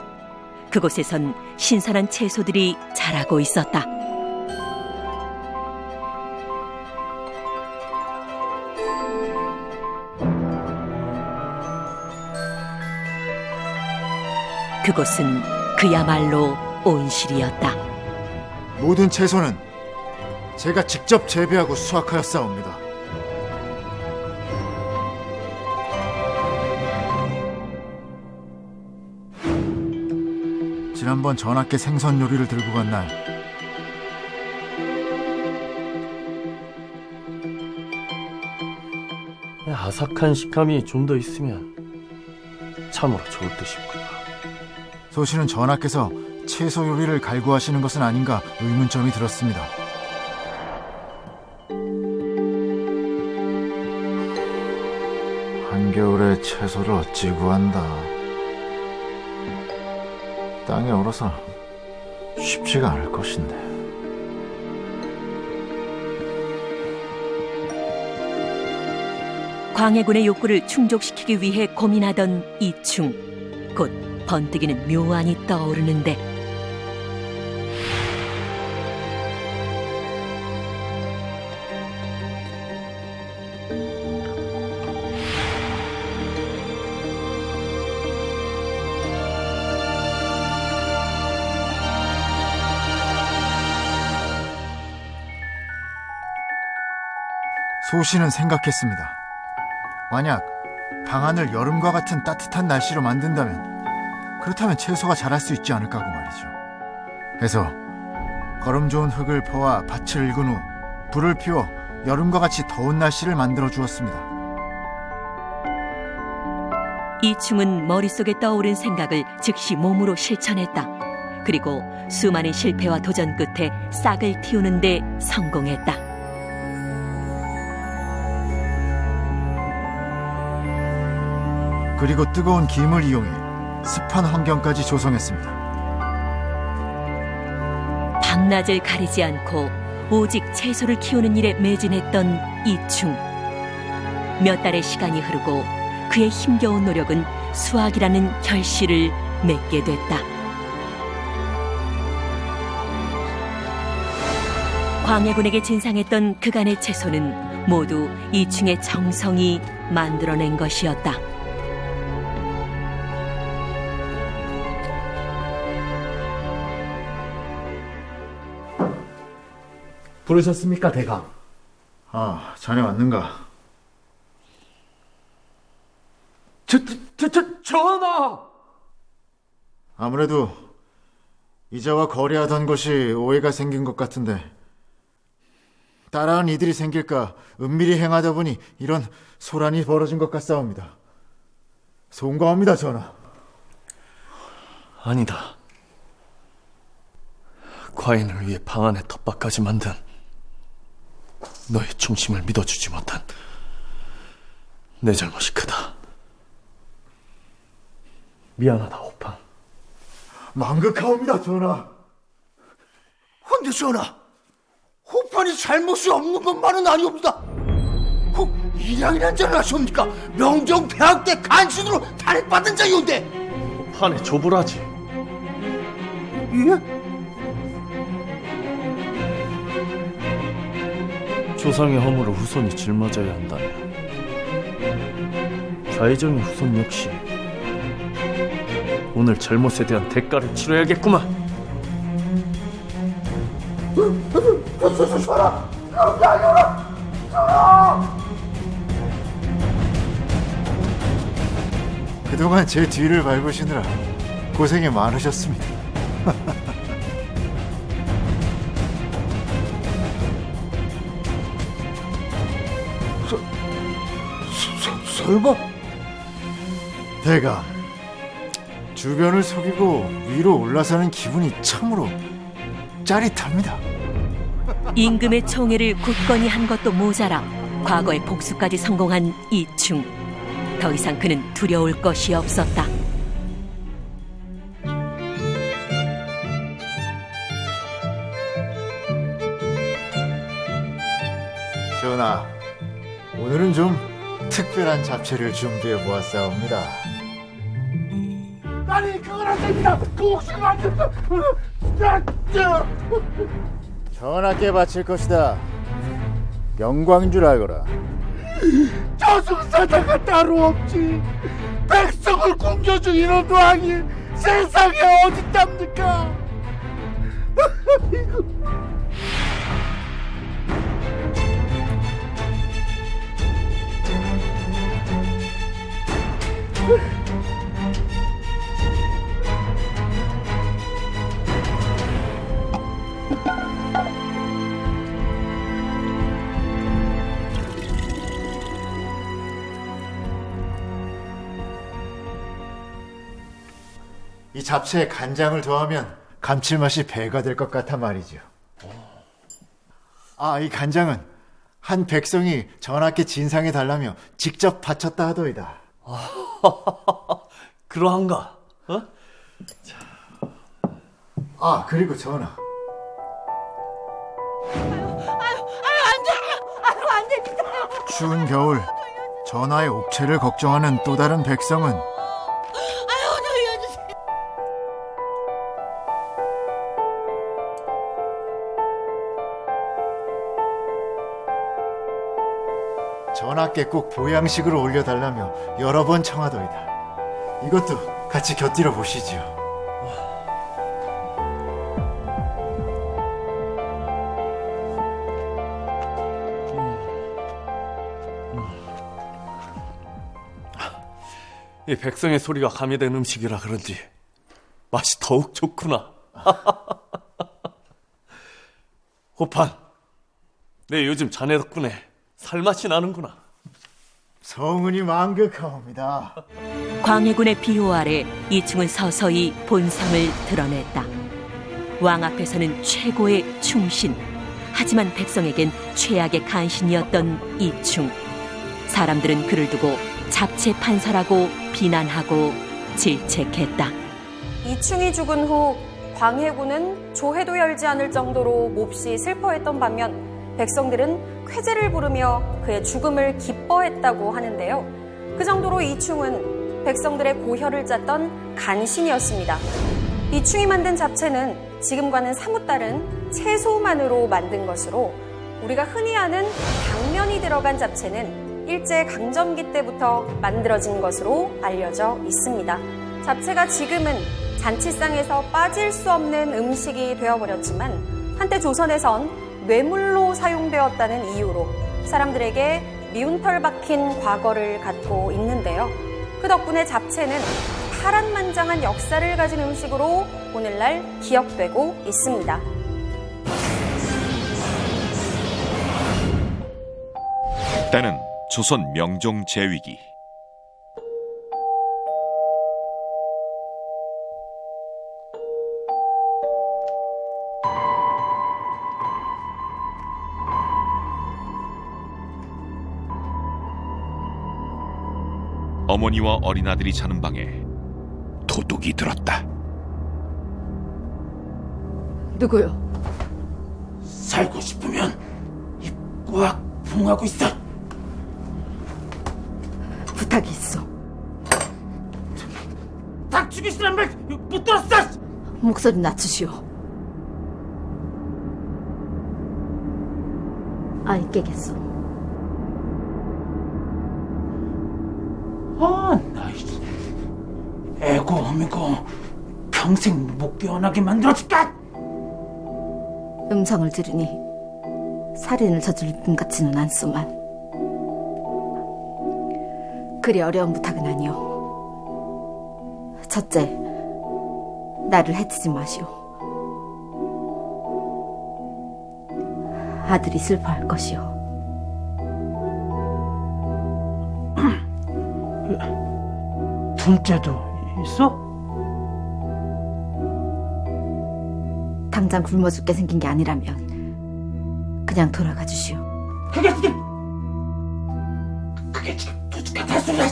그곳에선 신선한 채소들이 자라고 있었다. 그곳은 그야말로 온실이었다. 모든 채소는 제가 직접 재배하고 수확하였사옵니다. 지난번 전하께 생선 요리를 들고 간 날 아삭한 식감이 좀 더 있으면 참으로 좋을 듯이구나. 소신은 전하께서 채소 요리를 갈구하시는 것은 아닌가 의문점이 들었습니다. 한겨울에 채소를 어찌 구한다. 땅에 얼어서 쉽지가 않을 것인데. 광해군의 욕구를 충족시키기 위해 고민하던 이충. 곧 번뜩이는 묘안이 떠오르는데 소신은 생각했습니다. 만약 방안을 여름과 같은 따뜻한 날씨로 만든다면 그렇다면 채소가 자랄 수 있지 않을까 하고 말이죠. 해서 거름 좋은 흙을 퍼와 밭을 일군 후 불을 피워 여름과 같이 더운 날씨를 만들어 주었습니다. 이충은 머릿속에 떠오른 생각을 즉시 몸으로 실천했다. 그리고 수많은 실패와 도전 끝에 싹을 틔우는 데 성공했다. 그리고 뜨거운 김을 이용해 습한 환경까지 조성했습니다. 밤낮을 가리지 않고 오직 채소를 키우는 일에 매진했던 이충. 몇 달의 시간이 흐르고 그의 힘겨운 노력은 수확이라는 결실을 맺게 됐다. 광해군에게 진상했던 그간의 채소는 모두 이충의 정성이 만들어낸 것이었다. 부르셨습니까, 대감? 아, 자네 왔는가? 전하! 아무래도 이자와 거래하던 것이 오해가 생긴 것 같은데 따라한 이들이 생길까 은밀히 행하다 보니 이런 소란이 벌어진 것 같사옵니다. 송구합니다, 전하. 아니다. 과인을 위해 방 안에 텃밭까지 만든 너의 중심을 믿어주지 못한 내 잘못이 크다. 미안하다, 호판. 망극하옵니다, 전하. 근데 전하, 호판이 잘못이 없는 것만은 아니옵니다. 혹 일양이란 자를 아십니까? 명정대학대 간신으로 탄핵받은 자이온데. 호판의 조부라지. 예? 조상의 허물을 후손이 짊어져야 한다면 좌의정의 후손 역시 오늘 잘못에 대한 대가를 치러야겠구만. 그동안 제 뒤를 밟으시느라 고생이 많으셨습니다. 설마? 대감, 주변을 속이고 위로 올라서는 기분이 참으로 짜릿합니다. 임금의 총애를 굳건히 한 것도 모자라 과거의 복수까지 성공한 이충. 더 이상 그는 두려울 것이 없었다. 전하, 오늘은 좀 특별한 잡채를 준비해 보았사옵니다. 아니, 그건 안 됩니다. 그 옥수수 안 됩니다. 전하께 바칠 것이다. 영광인 줄 알거라. 저승사자가 따로 없지. 백성을 굶겨준 이런 왕이 세상에 어딨답니까? 이 잡채에 간장을 더하면 감칠맛이 배가 될 것 같아 말이죠. 아, 이 간장은 한 백성이 전하께 진상해 달라며 직접 바쳤다 하더이다. 그러한가? 어? 아, 그리고 전하. 안 됩니다. 추운 겨울 전하의 옥체를 걱정하는 또 다른 백성은 전하께 꼭 보양식으로 올려달라며 여러 번 청하더이다. 이것도 같이 곁들여 보시지요. 이 백성의 소리가 가미된 음식이라 그런지 맛이 더욱 좋구나. 호판, 내 요즘 자네 덕분에 살맛이 나는구나. 성은이 망극하옵니다. 광해군의 비호 아래 이충은 서서히 본성을 드러냈다. 왕 앞에서는 최고의 충신, 하지만 백성에겐 최악의 간신이었던 이충. 사람들은 그를 두고 잡채 판사라고 비난하고 질책했다. 이충이 죽은 후 광해군은 조회도 열지 않을 정도로 몹시 슬퍼했던 반면 백성들은 쾌제를 부르며 그의 죽음을 기뻐했다고 하는데요. 그 정도로 이충은 백성들의 고혈을 짰던 간신이었습니다. 이충이 만든 잡채는 지금과는 사뭇 다른 채소만으로 만든 것으로 우리가 흔히 아는 당면이 들어간 잡채는 일제강점기 때부터 만들어진 것으로 알려져 있습니다. 잡채가 지금은 잔치상에서 빠질 수 없는 음식이 되어버렸지만 한때 조선에선 뇌물로 사용되었다는 이유로 사람들에게 미운털 박힌 과거를 갖고 있는데요. 그 덕분에 잡채는 파란만장한 역사를 가진 음식으로 오늘날 기억되고 있습니다. 때는 조선 명종 제위기. 어머니와 어린아들이 자는 방에 도둑이 들었다. 누구요? 살고 싶으면 입 꽉 봉하고 있어. 부탁이 있어. 닭 죽이시란 말 못 들었어. 목소리 낮추시오. 안 깨겠어. 나 애고 어미고 평생 못 깨어나게 만들어줄까? 음성을 들으니 살인을 저질 분 같지는 않소만. 그리 어려운 부탁은 아니오. 첫째, 나를 해치지 마시오. 아들이 슬퍼할 것이오. 둘째도 있어? 당장 굶어 죽게 생긴 게 아니라면 그냥 돌아가 주시오. 그게 지금 도둑 같은 소리야.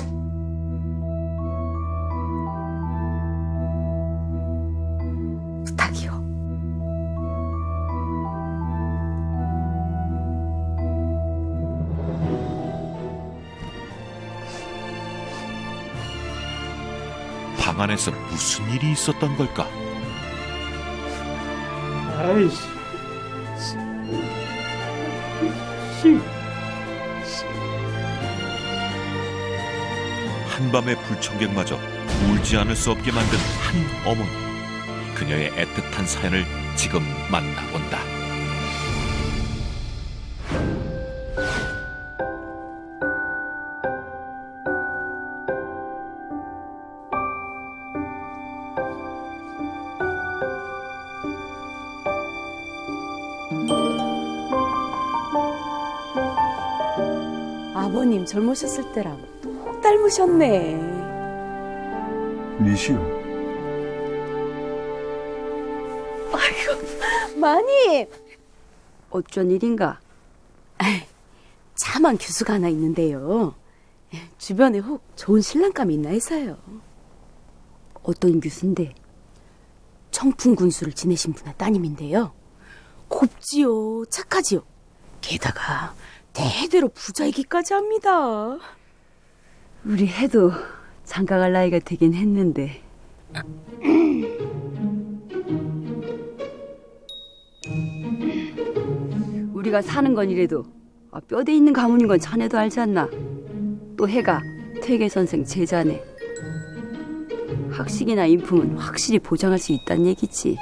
부탁이요. 방 안에서 무슨 일이 있었던 걸까? 아이씨. 한밤의 불청객마저 울지 않을 수 없게 만든 한 어머니. 그녀의 애틋한 사연을 지금 만나본다. 아버님 젊으셨을 때랑 똑 닮으셨네. 미시오. 아이고, 마님. 어쩐 일인가? 차만 교수가 하나 있는데요. 주변에 혹 좋은 신랑감이 있나 해서요. 어떤 교수인데? 청풍군수를 지내신 분의 따님인데요. 곱지요, 착하지요. 게다가 대대로 부자이기까지 합니다. 우리 해도 장가갈 나이가 되긴 했는데. 우리가 사는 건 이래도 뼈대 있는 가문인 건 자네도 알지 않나? 또 해가 퇴계선생 제자네. 학식이나 인품은 확실히 보장할 수 있다는 얘기지.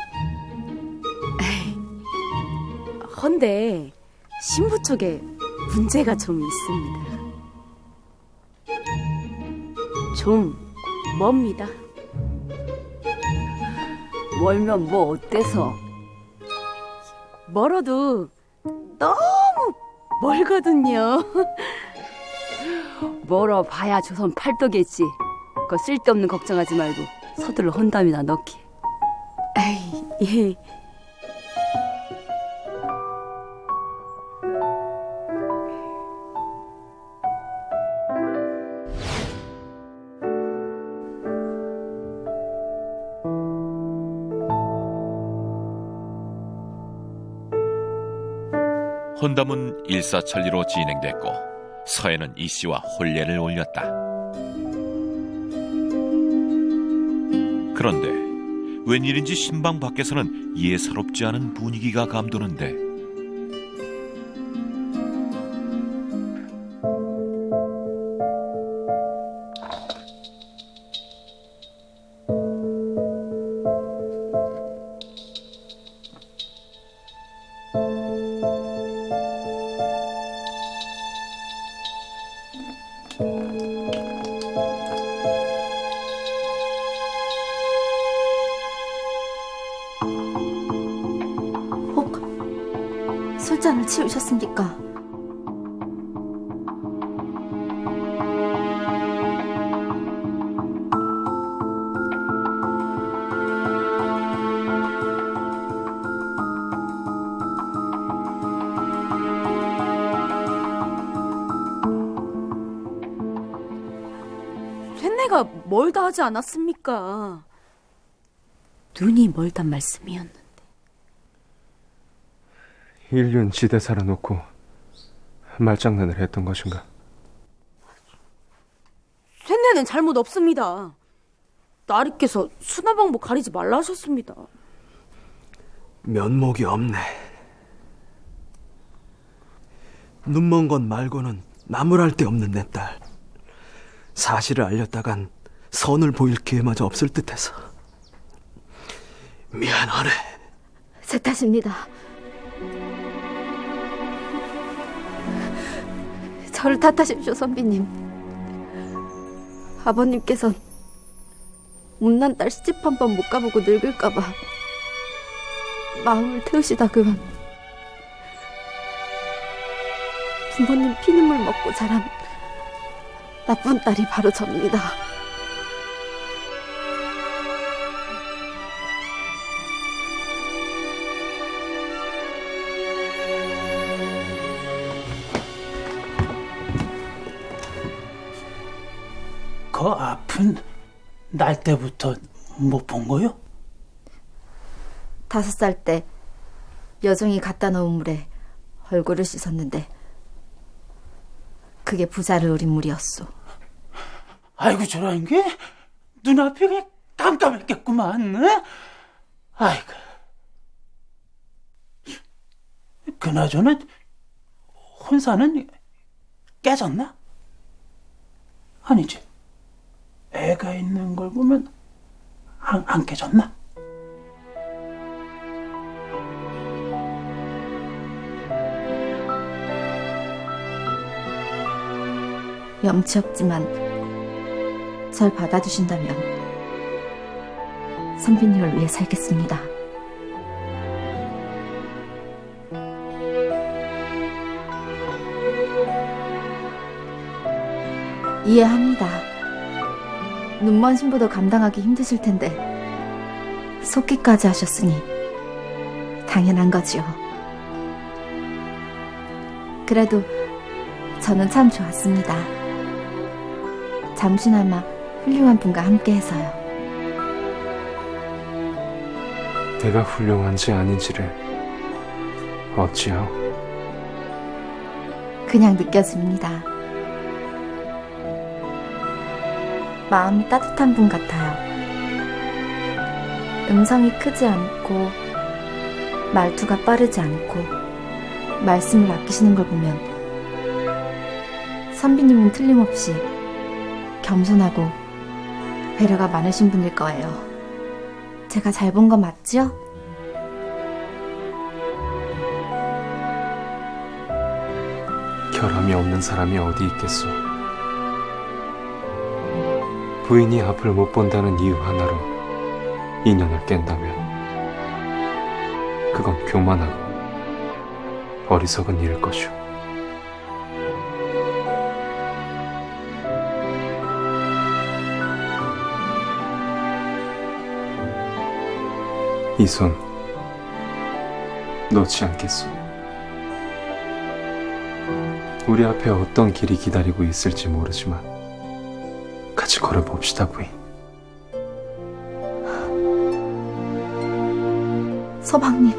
헌데 신부 쪽에 문제가 좀 있습니다. 좀 멉니다. 멀면 뭐 어때서? 멀어도 너무 멀거든요. 멀어봐야 조선 팔도겠지. 그 쓸데없는 걱정하지 말고 서둘러 헌담이나 넣기. 예. 혼담은 일사천리로 진행됐고 서해는 이 씨와 혼례를 올렸다. 그런데 웬일인지 신방 밖에서는 예사롭지 않은 분위기가 감도는데 술잔을 치우셨습니까? 쇠내가 멀다 하지 않았습니까? 눈이 멀단 말씀이었는데. 인륜 지대사라 놓고 말장난을 했던 것인가? 쇠내는 잘못 없습니다. 나리께서 수나방목 가리지 말라 하셨습니다. 면목이 없네. 눈먼 것 말고는 나무랄 데 없는 내 딸. 사실을 알렸다간 선을 보일 기회마저 없을 듯해서 미안하네. 제 탓입니다. 저를 탓하십시오, 선비님. 아버님께선 못난 딸 시집 한 번 못 가보고 늙을까봐 마음을 태우시다 그만 부모님 피눈물 먹고 자란 나쁜 딸이 바로 접니다. 그 아픈 날 때부터 못 본 거요? 5살 때 여종이 갖다 놓은 물에 얼굴을 씻었는데 그게 부자를 우린 물이었소. 아이고 저런 게 눈앞이 그냥 깜깜했겠구만. 응? 아이고. 그나저나 혼사는 깨졌나? 아니지. 애가 있는 걸 보면 안 깨졌나? 염치 없지만 절 받아주신다면 선비님을 위해 살겠습니다. 이해합니다. 눈먼 신부도 감당하기 힘드실 텐데 속기까지 하셨으니 당연한 거지요. 그래도 저는 참 좋았습니다. 잠시나마 훌륭한 분과 함께해서요. 내가 훌륭한지 아닌지를 어찌하오? 그냥 느껴집니다. 마음이 따뜻한 분 같아요. 음성이 크지 않고 말투가 빠르지 않고 말씀을 아끼시는 걸 보면 선비님은 틀림없이 겸손하고 배려가 많으신 분일 거예요. 제가 잘 본 거 맞지요? 결함이 없는 사람이 어디 있겠소? 부인이 앞을 못 본다는 이유 하나로 인연을 깬다면 그건 교만하고 어리석은 일일 것이오. 이 손 놓지 않겠소. 우리 앞에 어떤 길이 기다리고 있을지 모르지만 같이 걸어봅시다, 부인. 서방님.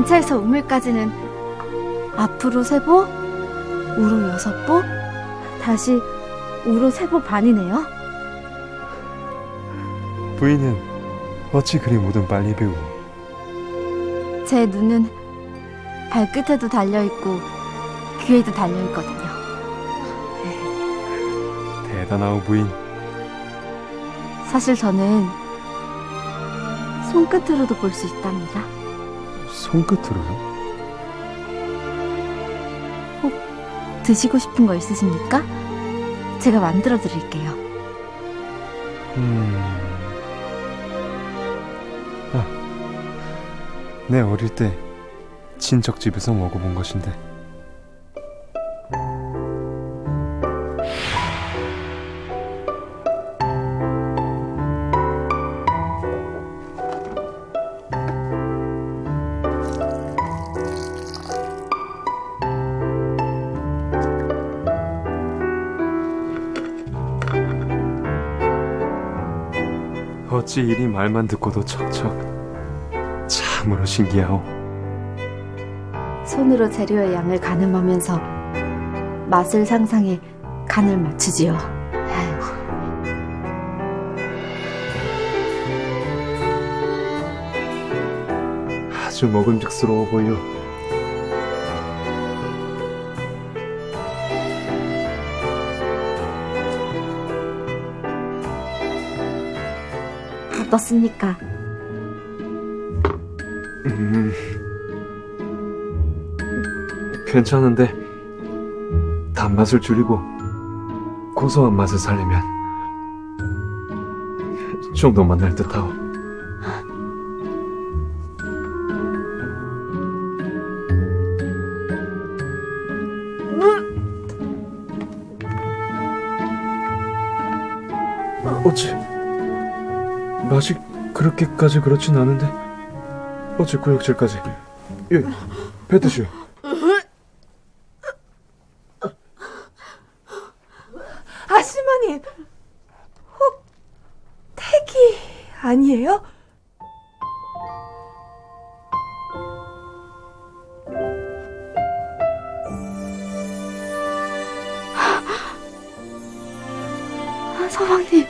인체에서 우물까지는 앞으로 3보, 우로 6보, 다시 우로 3보 반이네요. 부인은 어찌 그리 뭐든 빨리 배우고. 제 눈은 발끝에도 달려있고 귀에도 달려있거든요. 대단하오 부인. 사실 저는 손끝으로도 볼 수 있답니다. 손끝으로요? 혹 드시고 싶은 거 있으십니까? 제가 만들어 드릴게요. 내 어릴 때 친척 집에서 먹어본 것인데. 어찌 이리 말만 듣고도 척척. 참으로 신기하오. 손으로 재료의 양을 가늠하면서 맛을 상상해 간을 맞추지요. 아주 먹음직스러워 보여. 어떻습니까? 괜찮은데 단맛을 줄이고 고소한 맛을 살리면 좀 더 맛날 듯하오. 어찌 맛이 그렇게까지 그렇진 않은데 어찌 구역질까지. 예, 뱉으시오. 아주머니, 혹 태기 아니에요? 서방님.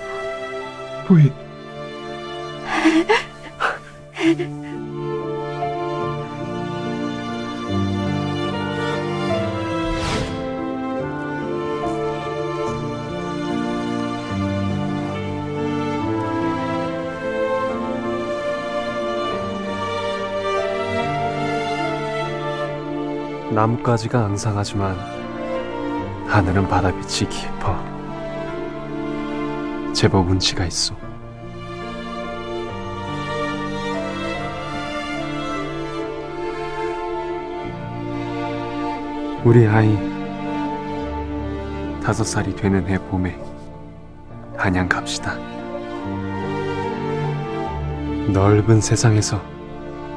부인. 나뭇가지가 앙상하지만 하늘은 바다빛이 깊어 제법 운치가 있어. 우리 아이 5살이 되는 해 봄에 한양 갑시다. 넓은 세상에서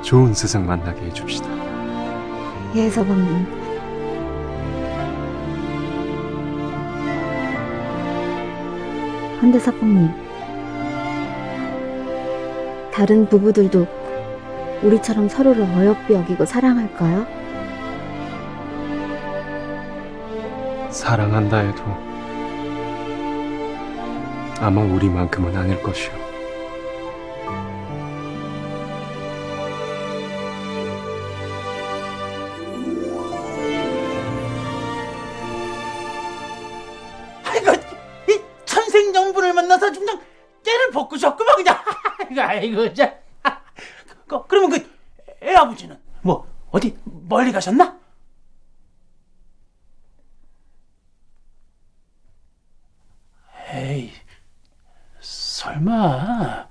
좋은 세상 만나게 해줍시다. 예, 서방님. 한데 서방님, 다른 부부들도 우리처럼 서로를 어여삐 여기고 사랑할까요? 사랑한다 해도 아마 우리만큼은 아닐 것이오. 천생연분을 만나서 그냥 깨를 벗고 싶구만 그냥. 아이고 자. 그러면 그 애아버지는 뭐 어디 멀리 가셨나? 에이, 설마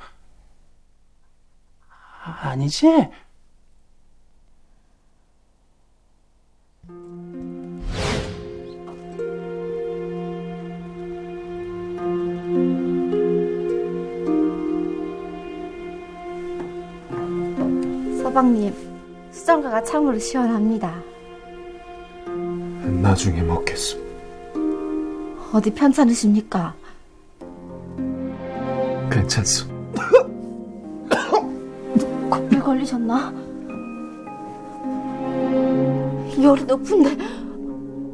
아니지? 서방님, 수정가가 참으로 시원합니다. 나중에 먹겠소. 어디 편찮으십니까? 괜찮소. 코피 걸리셨나? 열이 높은데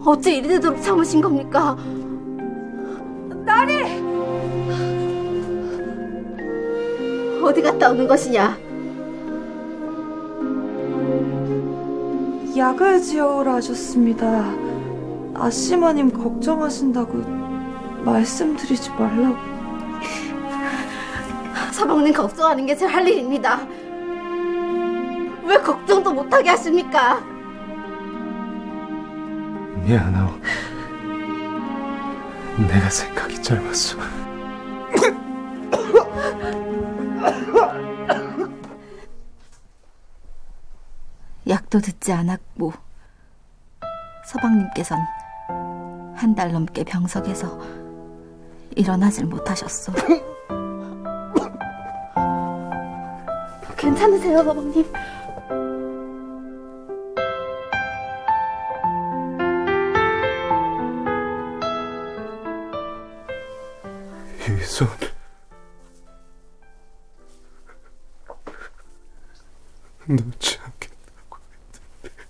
어째 이리 되도록 참으신 겁니까? 나리! 어디 갔다 오는 것이냐? 약을 지어오라 하셨습니다. 아씨마님 걱정하신다고 말씀드리지 말라고. 서방님 걱정하는 게 제 할 일입니다. 왜 걱정도 못하게 하십니까? 미안하오. 내가 생각이 짧았어. 약도 듣지 않았고 서방님께선 한 달 넘게 병석에서 일어나질 못하셨소. 괜찮으세요, 서방님? 유손, 놓지 않겠다고 했는데.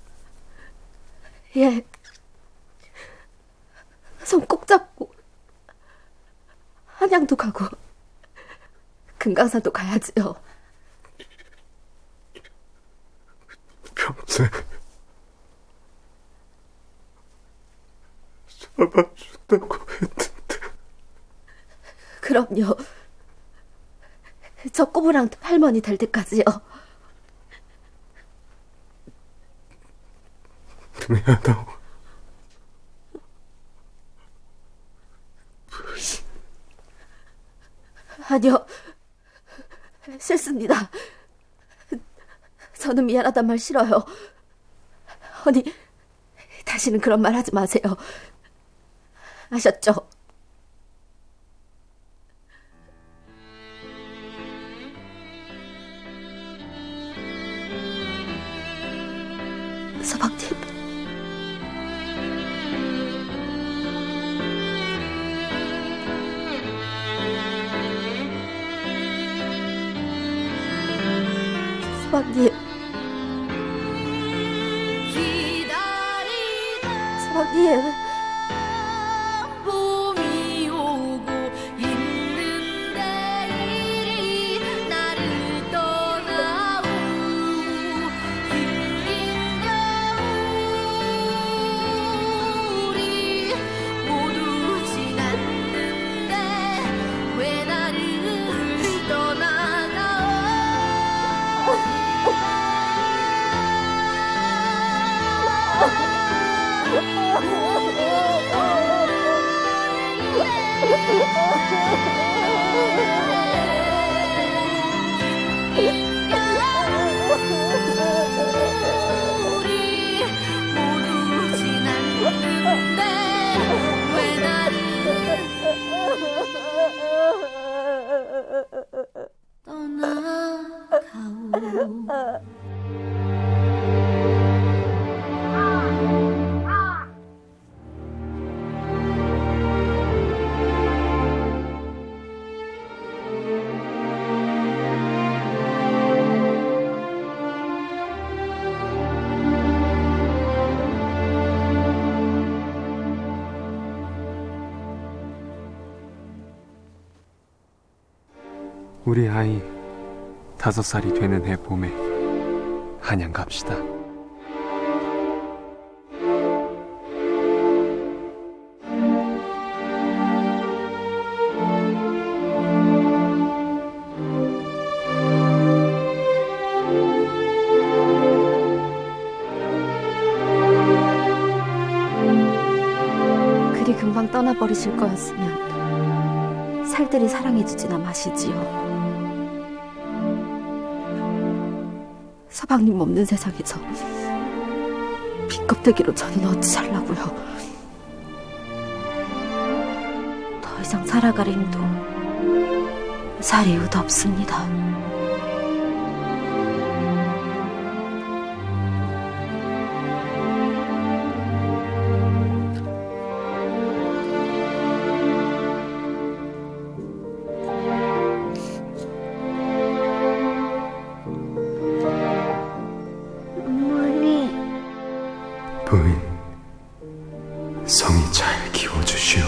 예. 손 꼭 잡고 한양도 가고 금강산도 가야지요. 평생 잡아준다고 했는데. 그럼요. 저 꼬부랑 할머니 될 때까지요. 미안하오. 아니요. 싫습니다. 저는 미안하단 말 싫어요. 언니, 다시는 그런 말 하지 마세요. 아셨죠? 서방님. 서방님. 서방님. 봄이 오고 있는데 이리 나를 떠나오. 흰 겨울이 모두 지났는데 왜 나를 떠나가오. 우리 모두 지났는데 왜 나를 떠나가오. 우리 아이 5살이 되는 해 봄에 한양 갑시다. 그리 금방 떠나버리실 거였으면 살들이 사랑해주지나 마시지요. 서방님 없는 세상에서 빈껍데기로 저는 어찌 살라고요. 더 이상 살아갈 힘도 살 이유도 없습니다. 부인, 성이 잘 키워주시오.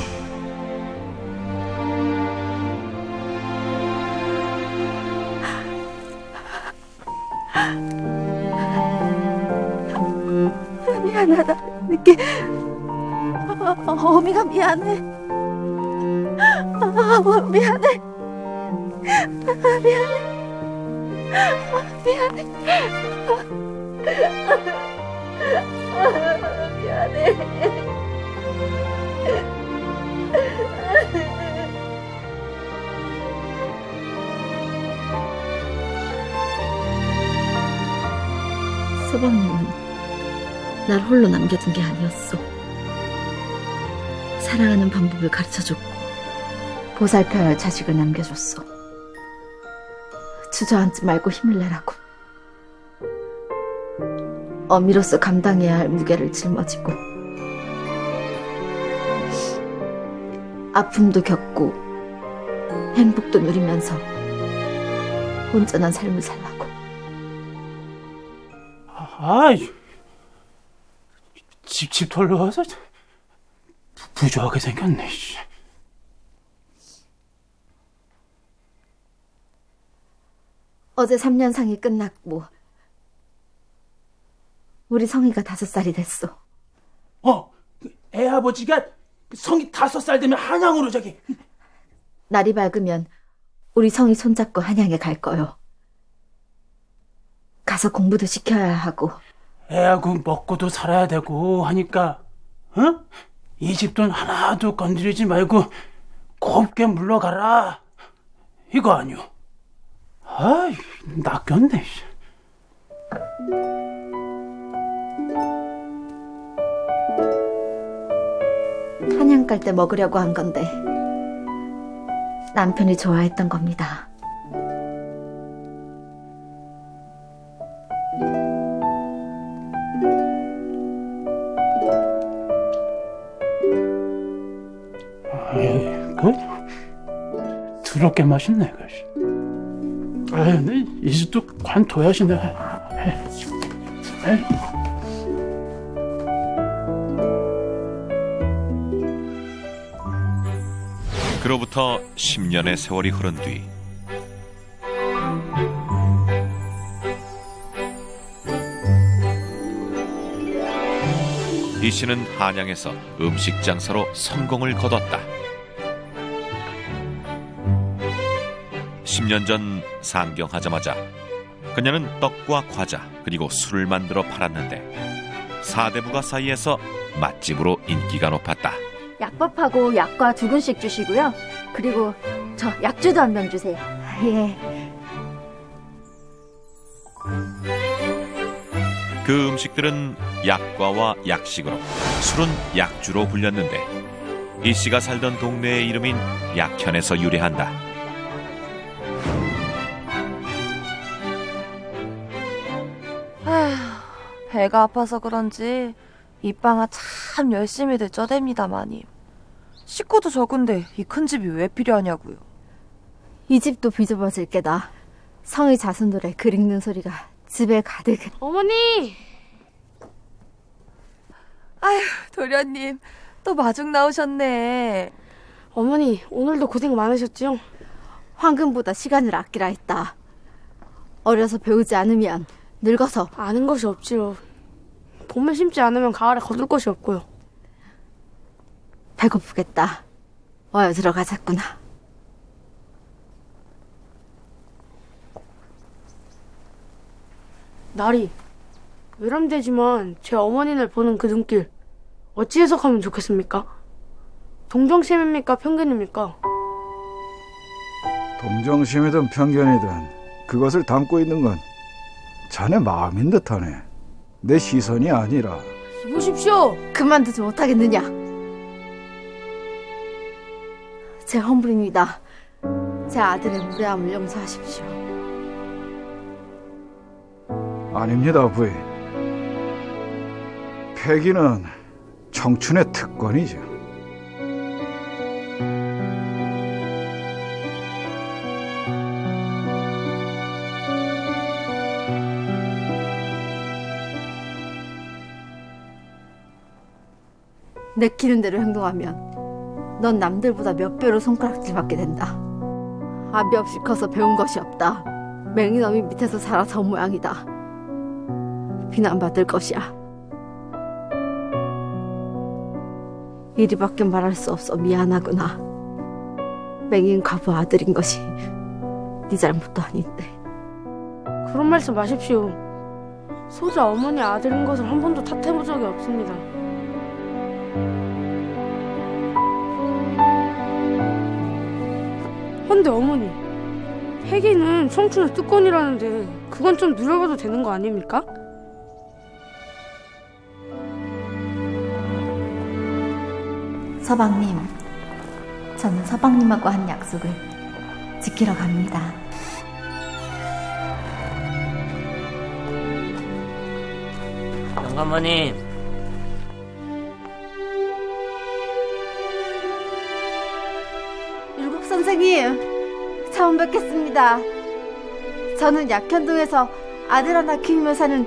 미안하다. 늦게 어미가 미안해. 미안해. 미안해. 미안해. 미안해. 서방님은 날 홀로 남겨둔 게 아니었어. 사랑하는 방법을 가르쳐줬고 보살펴야 할 자식을 남겨줬어. 주저앉지 말고 힘을 내라고. 어미로서 감당해야 할 무게를 짊어지고 아픔도 겪고 행복도 누리면서 온전한 삶을 살라고. 아이, 집 털러 와서 부조하게 생겼네. 어제 3년상이 끝났고 우리 성희가 5살이 됐어. 애 아버지가 성이 5살 되면 한양으로 저기. 날이 밝으면 우리 성희 손잡고 한양에 갈 거요. 가서 공부도 시켜야 하고. 애하고 먹고도 살아야 되고 하니까 이 집 돈 하나도 건드리지 말고 곱게 물러가라 이거 아니오. 아이, 낚였네. 한양 갈 때 먹으려고 한 건데 남편이 좋아했던 겁니다. 더럽게 맛있네. 아유, 이 집도 관둬야지네. 그로부터 10년의 세월이 흐른 뒤 이 씨는 한양에서 음식 장사로 성공을 거뒀다. 10년 전 상경하자마자 그녀는 떡과 과자 그리고 술을 만들어 팔았는데 사대부가 사이에서 맛집으로 인기가 높았다. 약밥하고 약과 2근씩 주시고요. 그리고 저 약주도 한 병 주세요. 예. 그 음식들은 약과와 약식으로, 술은 약주로 불렸는데 이 씨가 살던 동네의 이름인 약현에서 유래한다. 아휴, 배가 아파서 그런지 입방아 참 열심히들 쪄댑니다, 마님. 식구도 적은데 이 큰 집이 왜 필요하냐고요. 이 집도 비좁아질 게다. 성의 자손들의 글 읽는 소리가 집에 가득. 어머니! 아휴, 도련님 또 마중 나오셨네. 어머니, 오늘도 고생 많으셨죠? 황금보다 시간을 아끼라 했다. 어려서 배우지 않으면 늙어서. 아는 것이 없지요. 봄에 심지 않으면 가을에 거둘 것이 없고요. 배고프겠다. 와요, 들어가자꾸나. 나리, 외람되지만 제 어머니를 보는 그 눈길 어찌 해석하면 좋겠습니까? 동정심입니까? 편견입니까? 동정심이든 편견이든 그것을 담고 있는 건 자네 마음인 듯하네. 내 시선이 아니라. 이보십시오. 그만두지 못하겠느냐. 제 헌불입니다. 제 아들의 무례함을 용서하십시오. 아닙니다, 부인. 패기는 청춘의 특권이죠. 내키는 대로 행동하면 넌 남들보다 몇 배로 손가락질 받게 된다. 아비 없이 커서 배운 것이 없다. 맹인어미 밑에서 자라서 온 모양이다. 비난받을 것이야. 이리밖에 말할 수 없어 미안하구나. 맹인 과부 아들인 것이 네 잘못도 아닌데. 그런 말씀 마십시오. 소자 어머니 아들인 것을 한 번도 탓해본 적이 없습니다. 헌데 어머니, 혜기는 청춘의 특권이라는데 그건 좀 누려봐도 되는 거 아닙니까? 서방님, 저는 서방님하고 한 약속을 지키러 갑니다. 영감마님. 율곡 선생님, 처음 뵙겠습니다. 저는 약현동에서 아들 하나 키우며 사는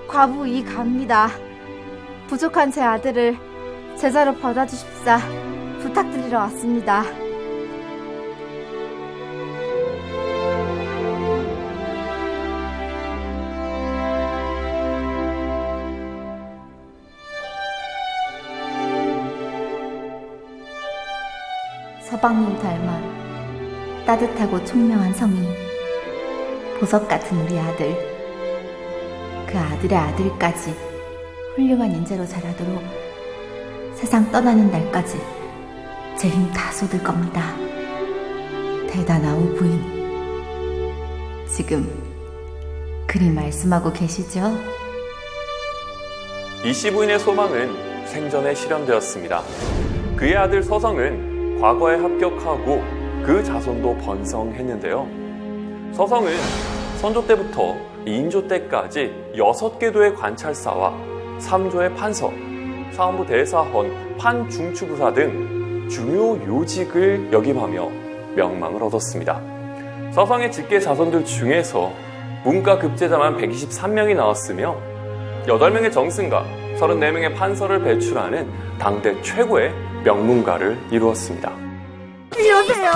과부 이가입니다. 부족한 제 아들을 제자로 받아주십사 부탁드리러 왔습니다. 서방님 닮아 따뜻하고 총명한 성이, 보석 같은 우리 아들, 그 아들의 아들까지 훌륭한 인재로 자라도록 세상 떠나는 날까지 제 힘 다 쏟을 겁니다. 대단하오 부인. 지금 그리 말씀하고 계시죠? 이씨 부인의 소망은 생전에 실현되었습니다. 그의 아들 서성은 과거에 합격하고 그 자손도 번성했는데요. 서성은 선조 때부터 인조 때까지 6개도의 관찰사와 3조의 판서, 사원부 대사헌, 판중추부사 등 중요 요직을 역임하며 명망을 얻었습니다. 서성의 직계 자손들 중에서 문과 급제자만 123명이 나왔으며 8명의 정승과 34명의 판서를 배출하는 당대 최고의 명문가를 이루었습니다. 이러세요.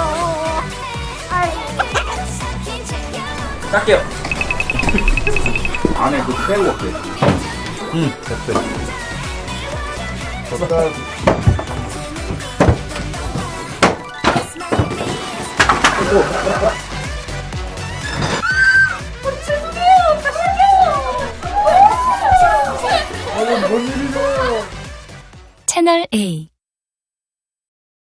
깎게요. 안에 그 빼고 올게. 됐어요. 채널 A